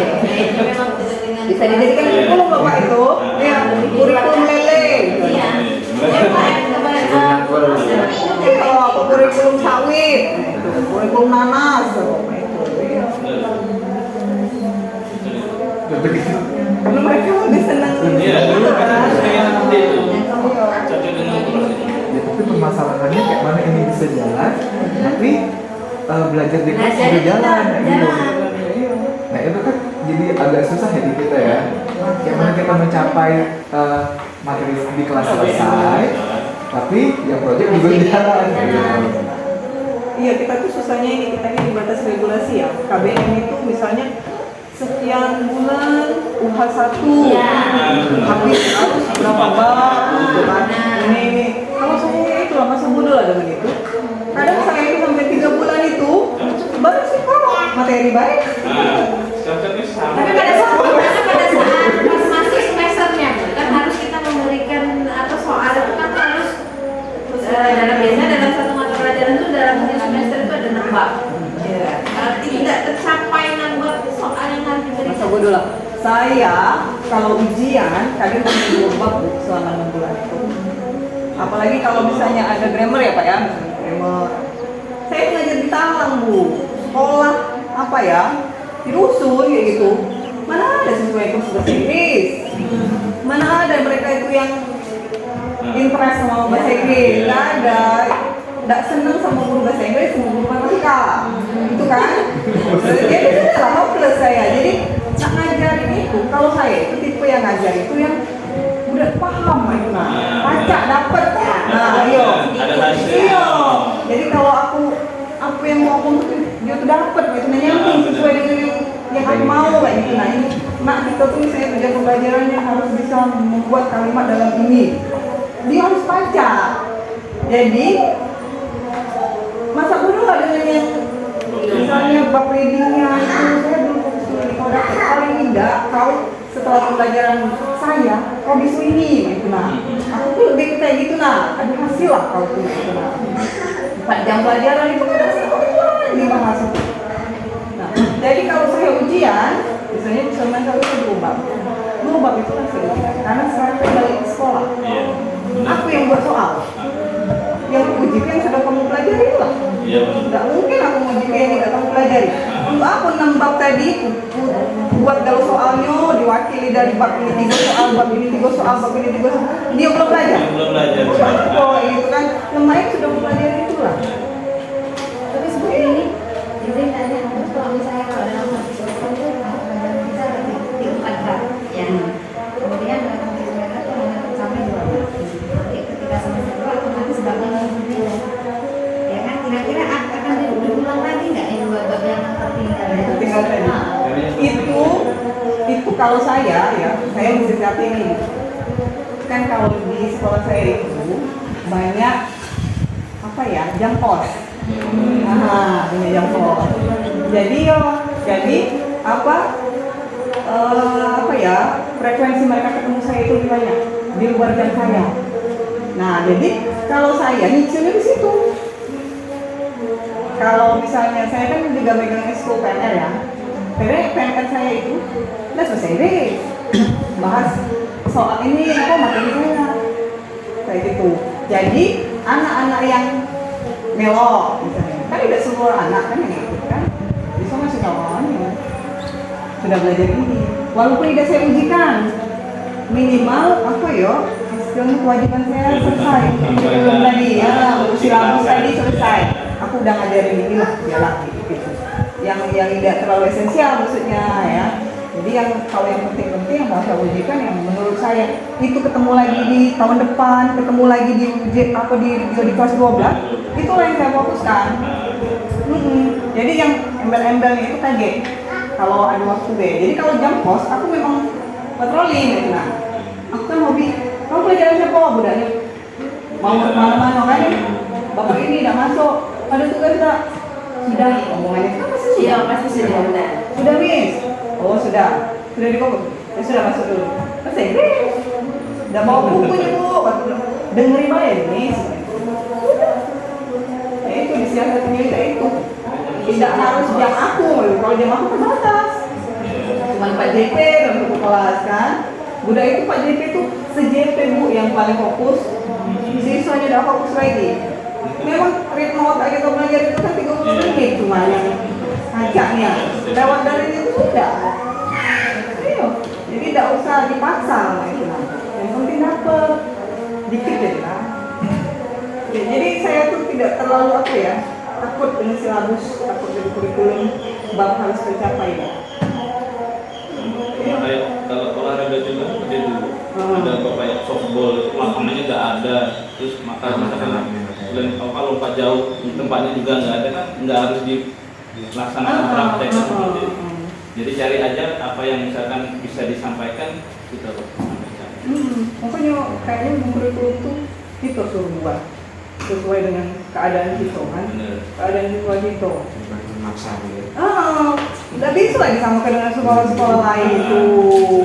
Bisa dijadikan kurikulum Bapak itu. Ya, kurikulum lele. Iya. Kalau apa kurikulum sawit, kurikulum nanas, karena mereka lebih senang. Iya, dulu kan saya seperti itu. Cocok dengan proses. Ya, tapi permasalahannya kayak mana ini bisa jalan, tapi belajar di kelas juga jalan, gitu. Nah itu kan jadi agak susah ya di kita ya. Kayak mana kita mencapai materi di kelas selesai, tapi yang proyek juga jalan. Gitu. Iya, kita tuh susahnya ini, kita ini dibatas regulasi ya. KBM itu misalnya sekian bulan UH1 habis harus berapa bab gitu kan. Ini kalau saya itu lama sebudul ada begitu. Kadang saya itu sampai 3 bulan itu baru sih materi baik. Cocoknya sama. Tapi pada saat pas masuk semesternya kan harus kita memberikan apa soal itu kan harus dalam biasanya dalam satu mata pelajaran itu dalam semester itu ada 6 bab. Kalau tidak tercapai 6 bab itu soal yang harus diberikan. Masa bodoh lah. Saya kalau ujian kadang punya 2 bab selama 6 bulan itu. Apalagi kalau misalnya ada grammar ya Pak ya, grammar. Saya ngajar di Talang Bu, sekolah apa ya, di rusun kayak gitu. Mana ada siswa yang kursus bahasa Inggris? Mana ada mereka itu yang interest sama bahasa Inggris? Nggak ada. Nggak seneng sama guru bahasa Inggris, sama guru matematika, gitu kan? Jadi itu lah hopeless saya. Jadi nak ngajarin itu, kalau saya itu tipe yang ngajar itu yang udah paham itu nah, baca dapet, nah iya, Ada hasil. iya. Jadi kalau aku apa yang mau aku tuh dia tuh dapet gitu, nah nyambung sesuai dengan yang aku mau kayak gitu. Nah ini, nak kita tuh misalnya tujuan pembelajarannya harus bisa membuat kalimat dalam ini, dia harus baca. Jadi masa dulu lah dengan yang misalnya bab readingnya itu saya belum fokus di kau dapat paling tidak kau setelah pembelajaran saya kau bisa ini gitu nah aku tuh lebih kayak gitu nah ada hasil lah kau tuh gitu nah 4 jam pelajaran di komunitas ini bahasa bab itu kan saya ujikan. Karena sekarang saya balik ke sekolah. Iya. Benar. Aku yang buat soal. Yang ujikan yang sudah kamu pelajari lah. Iya benar. Nggak mungkin aku ujikan yang tidak kamu pelajari. Untuk aku 6 bab tadi, buat kalau soalnya diwakili dari bab ini 3 soal, bab ini 3 soal, bab ini 3 soal. Dia belum belajar. Belum belajar. Oh itu kan, lumayan sudah pelajari itulah. Tapi seperti ini, izin tanya, kalau misalnya kalau dalam satu semester itu kita ada di 4 bab, ya. Kemudian dalam satu semester itu hanya sampai 2 bab. Nanti ketika semester 2 otomatis babnya berbeda. Ya kan, kira-kira akan diulang lagi nggak yang 2 bab yang tertinggal? Tertinggal tadi. Nah, Itu kalau saya ya, saya mesti hati ini. Kan kalau di sekolah saya itu banyak apa ya, jam kos. Punya jam kos. Jadi apa ya, frekuensi mereka ketemu saya itu lebih banyak di luar jam saya. Nah, jadi kalau saya nyicilnya di situ. Kalau misalnya saya kan juga megang ekskul PNR ya. PNR saya itu udah selesai deh. Bahas soal ini apa materi saya. Kayak gitu. Jadi anak-anak yang melok misalnya. Kan tidak semua anak kan yang ikut kan. Bisa masih kawannya. Sudah belajar ini. Walaupun tidak saya ujikan. Minimal apa ya? Istilahnya kewajiban saya selesai. Belum tadi ya, silabus tadi selesai. Aku udah ngajarin inilah dialah gitu. Yang tidak terlalu esensial maksudnya ya. Jadi yang kalau yang penting-penting yang mau saya ujikan yang menurut saya itu ketemu lagi di tahun depan, ketemu lagi di di kelas 12, itulah yang saya fokuskan. Jadi yang embel-embelnya itu kaget kalau ada waktu B. Jadi kalau jam kos aku memang patroli gitu nah. Aku kan hobi, kamu pelajaran siapa budaknya? Mau mana-mana kan? Bapak ini udah masuk, ada tugas tak? Sudah, omongannya kan pasti sudah. iya pasti sudah. Sudah Miss? Oh sudah di kok? Ya sudah masuk dulu. Selesai deh. Udah bawa bukunya Bu. Dengerin aja Miss. Ya itu disiasatnya itu. Tidak harus jam aku. Kalau jam aku terbatas. Cuman Pak JP dalam satu kelas kan. Budak itu Pak JP itu se-JP Bu yang paling fokus. Siswanya udah fokus lagi. Memang ritme otak kita belajar itu kan 30 menit cuma yang ajaknya. Lewat dari itu sudah. Ayo, jadi tidak usah dipaksa itu. Yang penting dapat dikit aja. Ya, jadi saya tuh tidak terlalu apa ya, takut dengan silabus, takut dengan kurikulum bab harus tercapai ya. Kayak kalau olahraga juga ada dulu. Ada kayak softball, lapangannya nggak ada. Terus misalkan kalau lompat jauh tempatnya juga nggak ada kan nggak harus dilaksanakan praktek. Jadi cari aja apa yang misalkan bisa disampaikan kita sampaikan. Makanya kayaknya kurikulum tuh kita suruh buat sesuai dengan keadaan kita kan. Keadaan siswa kita. Nggak bisa lagi disamakan dengan sekolah-sekolah lain itu.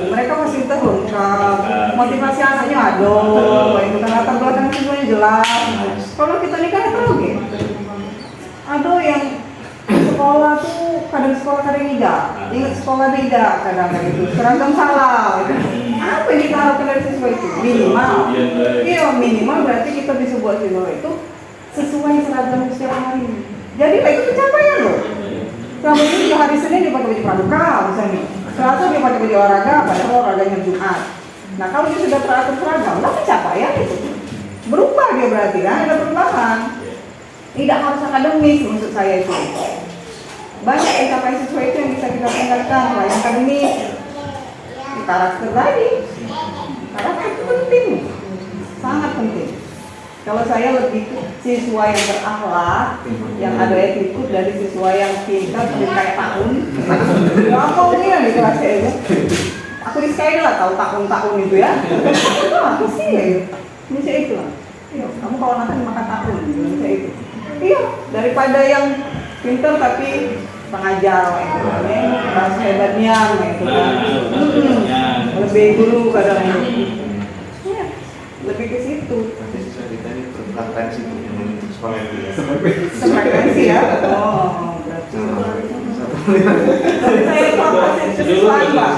Mereka fasilitas lengkap, motivasi anaknya ada, itu kan latar belakang siswanya jelas. Kalau kita ini kan heterogen. Ada yang sekolah tuh kadang sekolah kadang tidak, ingat sekolah beda kadang gitu, seragam salah. Apa yang kita harapkan dari siswa itu? Minimal. Iya minimal berarti kita bisa buat siswa itu sesuai seragam setiap hari. Jadi itu pencapaian loh. Selama ini di hari Senin dia pakai baju pramuka misalnya, Selasa dia pakai baju olahraga, padahal olahraganya Jumat. Nah kalau dia sudah teratur seragam, lah pencapaian itu. Berubah dia berarti kan, ada perubahan. Tidak harus akademis maksud saya itu. Banyak pencapaian siswa itu yang bisa kita tingkatkan, yang akademis. Karakter tadi, karakter itu penting, sangat penting. Kalau saya lebih siswa yang berakhlak, yang ada attitude dari siswa yang pintar seperti kayak tahun. Ya apa mungkin di kelas saya itu? Aku di Sky lah tahu tahun-tahun itu ya. Itu apa sih ya? Indonesia itu lah. Iya, kamu kalau makan tahun Indonesia itu. Iya, daripada yang pintar tapi pengajar itu bahasa hebatnya gitu kan. Lebih dulu kadang itu. Iya, lebih ke situ. Frekuensi dengan sekolah itu ya. Frekuensi ya. Oh, berarti. Tapi saya apa sih kesusahan Pak?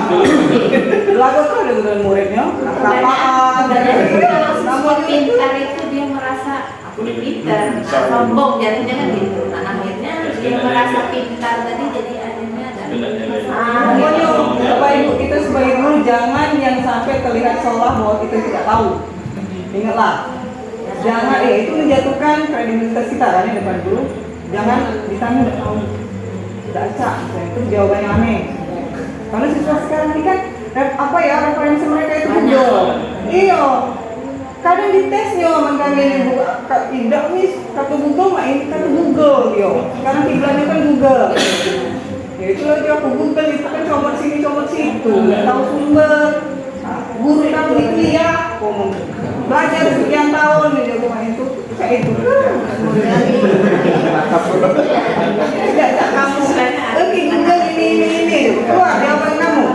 Lagu tuh ada guru muridnya, apaan? Kalau siswa pintar itu dia merasa aku pintar, sombong jadinya kan gitu. Nah akhirnya dia merasa pintar tadi jadi akhirnya ada Pokoknya Bapak Ibu kita sebagai guru jangan yang sampai terlihat seolah bahwa kita tidak tahu. Ingatlah, jangan itu menjatuhkan kredibilitas kita kan di depan guru. Jangan ditanya tidak tahu, tidak acak, itu jawaban yang aneh. Karena siswa sekarang ini kan referensi mereka itu Google. Iya. Kadang di tesnya mengkami tidak mis kata Google main kata Google yo. Sekarang kiblatnya kan Google. Ya itu lagi aku Google itu kan comot sini comot situ, nggak tahu sumber. Nah, guru kamu di kuliah, belajar sekian tahun dia main itu kayak itu. Tidak kamu lagi Google ini keluar jawaban kamu.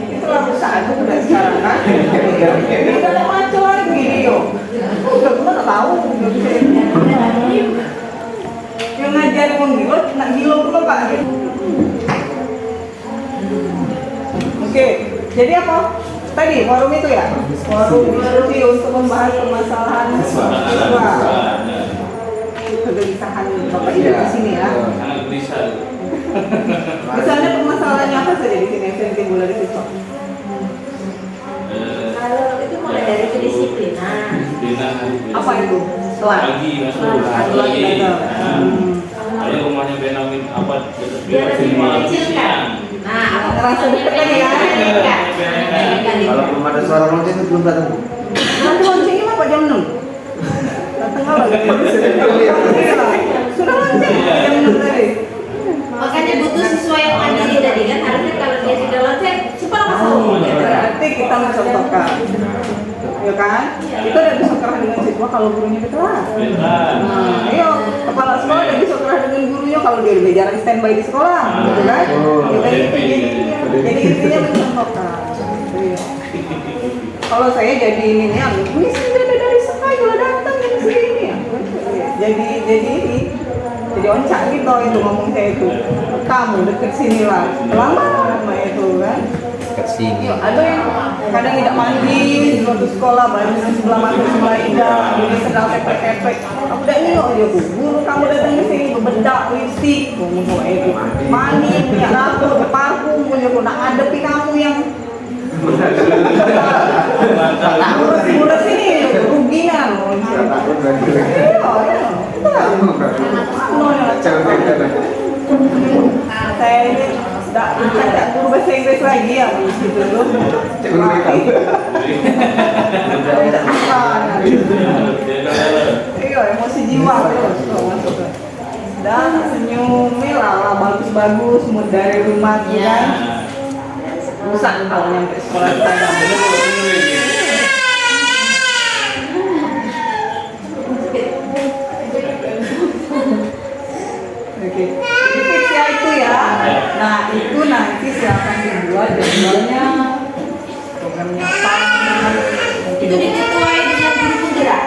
Itulah perusahaan itu udah sekarang kan. Kita ada macam lagi yo. Udah cuma nggak tahu. Yang ngajar orang gila, nak gila pula Pak. Oke, jadi apa? Tadi forum itu ya? Forum diskusi untuk membahas permasalahan siswa. Kegelisahan Bapak Ibu di sini ya. Sangat gelisah. Misalnya permasalahannya apa saja di sini yang timbul dari siswa? kalau itu mulai dari kedisiplinan. Apa itu? Telat. Pagi masuk Pagi. Ada rumahnya Benjamin apa? Dia lebih mengecilkan. Nah, apa Ngerasa deket kan ya? Kalau belum ada suara lonceng itu belum datang. Nanti loncengnya mah Pak jam 6. Datang apa lagi? Sudah lonceng jam 6 tadi. makanya butuh siswa yang mandiri tadi kan, harusnya kalau dia sudah lonceng cepat masuk. Berarti kita mencontohkan. Ya kan? Kita udah bisa kerah dengan siswa kalau gurunya telat. Nah, ayo kepala sekolah udah bisa kerah dengan gurunya kalau dia lebih jarang standby di sekolah, gitu kan? Ya kan itu jadi intinya mencontohkan. Iya. Kalau saya jadi ini sudah ada dari sekolah kalau datang jam segini ya. Jadi oncak gitu itu ngomong saya itu. Kamu deket sini lah, lama sama itu kan. Kesini. Ada yang kadang tidak mandi di waktu sekolah, baru sebelah mata sebelah indah, jadi sedang tepek-tepek. Aku udah ini loh dia guru kamu datang ke sini bebedak lipstik, ngomong itu mandi punya rambut, parfum punya aku nak ngadepi kamu yang urus ini rugian. Saya ini tidak guru bahasa Inggris lagi ya, gitu loh. Iya, emosi jiwa masuk. Dan senyumin lah, bagus-bagus, mood dari rumah kan. Rusak kalau nyampe sekolah saya. Oke, jadi fix ya itu ya. Nah itu nanti silakan dibuat jadwalnya, programnya apa? Itu diketuai dengan guru penggerak.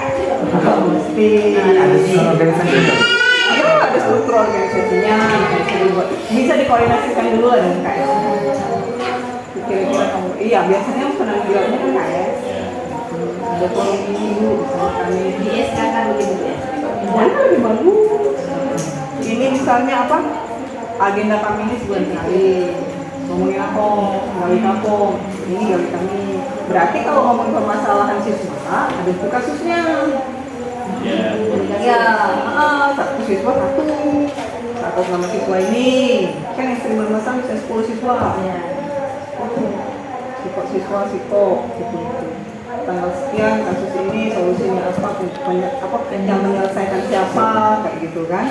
Mesti Ada organisasi itu. ada struktur organisasinya, bisa dikoordinasikan dulu dengan KS. Kira-kira kamu, iya biasanya penanggulannya kan KS. Ada forum ibu sama kami. Di SK kan begitu ya. Mana lebih bagus. Ini misalnya apa? Agenda kami ini sebulan sekali. Ngomongin apa? Gali kampung. Ini gali kami. Berarti kalau ngomong permasalahan siswa, ada itu kasusnya. Ya, satu siswa satu nama siswa ini. Kan yang sering bermasalah bisa 10 siswa. Ya. Siswa gitu. Tanggal sekian kasus ini solusinya apa yang menyelesaikan siapa kayak gitu kan,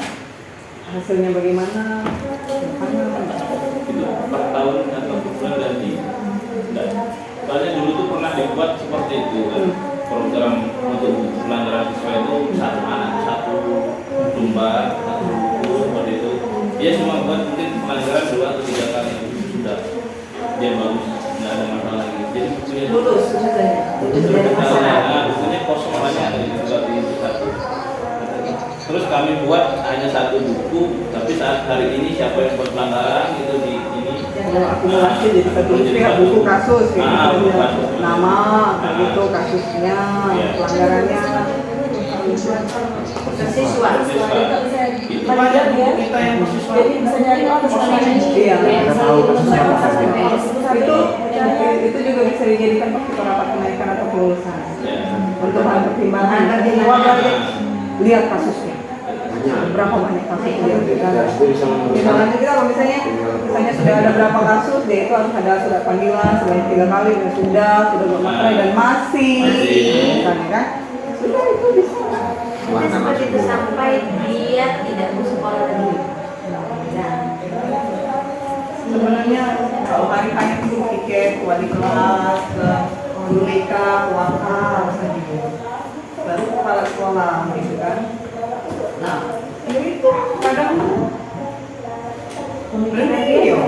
hasilnya bagaimana, Itu per tahun atau per bulan ganti. Enggak. Soalnya dulu tuh pernah dibuat seperti itu kan. Program untuk pelanggaran siswa itu satu anak satu domba, satu buku seperti itu. Dia cuma buat mungkin pelanggaran 2 atau 3 kali sudah dia bagus, nggak ada masalah lagi. Jadi bukunya lulus bukunya kosong banyak dari satu. Terus kami buat hanya satu buku, tapi saat hari ini siapa yang buat pelanggaran itu di ini Akumulasi jadi satu buku kasus gitu. buku kasus. Nama gitu, kasusnya, pelanggarannya. Siswa. Itu banyak buku kita yang mahasiswa. Jadi bisa nyari Iya. Kita tahu kasusnya apa saja. Itu juga bisa dijadikan faktor rapat kenaikan atau kelulusan. Ya. Untuk hal pertimbangan lihat kasusnya. Berapa banyak kasus dia Misalnya kita kalau misalnya sudah ada berapa kasus, dia itu harus ada surat panggilan sebanyak 3 kali dan sudah bermaterai dan masih, misalnya kan, sudah itu bisa. Nah, seperti itu sampai dia tidak bersekolah lagi. Nah, Sebenarnya kalau hari-hari itu tiket ke wali kelas, ke guru BK, ke waka, gitu. Baru kepala sekolah gitu kan. Nah, itu kadang berhenti yo.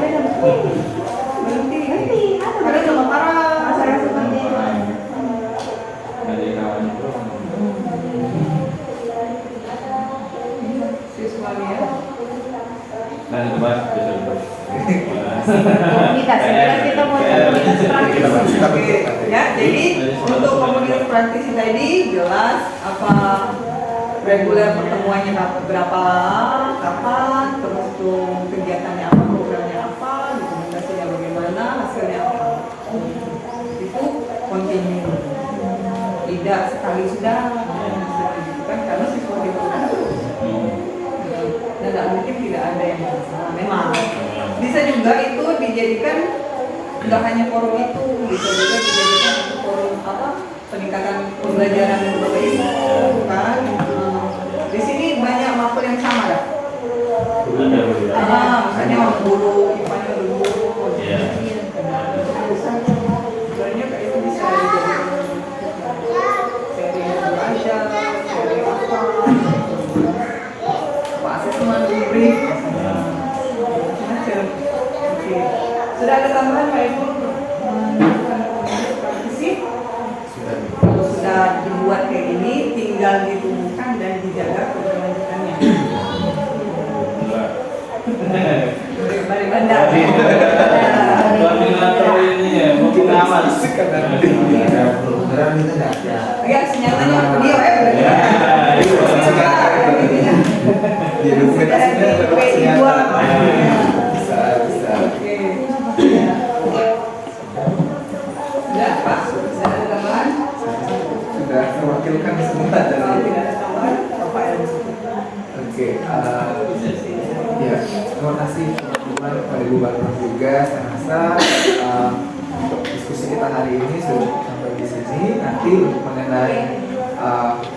Berhenti. Kadang sama parah, saya seperti siswanya. Nah, itu Mas, bisa Kita sekarang kita mau komunitas praktis. Oke, ya. Jadi untuk komunitas praktisi tadi jelas apa reguler pertemuannya berapa, kapan, terus tuh kegiatannya apa, programnya apa, dokumentasinya bagaimana, hasilnya apa. Itu kontinu. Tidak sekali sudah kan karena siswa itu kan terus. Dan tidak mungkin tidak ada yang masalah. Memang bisa juga itu dijadikan nggak hanya forum itu, bisa juga dijadikan untuk forum apa peningkatan pembelajaran Bapak Ibu kan. Di sini banyak makul yang sama dah. Misalnya guru, IPA-nya guru. Sebenarnya kayak itu bisa dijadikan seri belajar, seri apa, asesmen, brief. Oke. Sudah ada tambahan Pak Ibu? Praktisi? Kalau sudah dibuat kayak gini, tinggal ditumbuhkan dan dijaga keberlanjutannya. Balik bandar. Koordinator ini ya, mungkin aman. Program itu enggak ada. Ya, senjatanya beliau ya. Di dokumentasinya berapa senjata? Bisa. Oke. Sudah Pak? Sudah ada tambahan? Sudah mewakilkan semua Kalau dari. tidak ada tambahan, Bapak yang Oke, ya, terima kasih teman-teman kepada Ibu Bapak juga. Saya rasa untuk diskusi kita hari ini sudah sampai di sini. Nanti untuk mengenai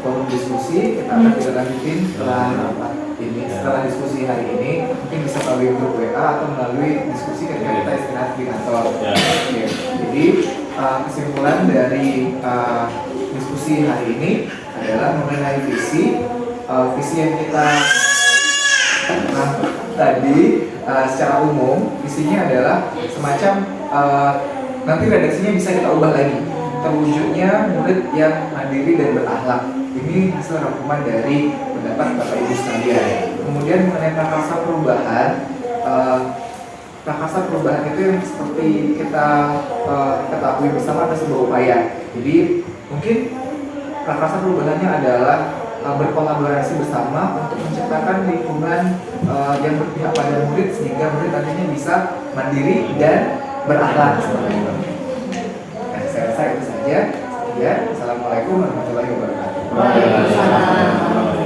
forum diskusi kita akan kita lanjutin setelah rapat ini, setelah diskusi hari ini. Mungkin bisa melalui grup WA atau melalui diskusi ketika kita istirahat di kantor. Oke, jadi kesimpulan dari diskusi hari ini adalah mengenai visi yang kita tadi secara umum visinya adalah semacam nanti redaksinya bisa kita ubah lagi terwujudnya murid yang mandiri dan berakhlak. Ini hasil rangkuman dari pendapat Bapak Ibu sekalian. Kemudian mengenai prakarsa perubahan itu yang seperti kita ketahui bersama ada sebuah upaya. Jadi mungkin prakarsa perubahannya adalah berkolaborasi bersama untuk menciptakan lingkungan yang berpihak pada murid sehingga murid nantinya bisa mandiri dan berakhlak seperti itu. Nah, saya rasa itu saja. Ya, assalamualaikum warahmatullahi wabarakatuh. Waalaikumsalam.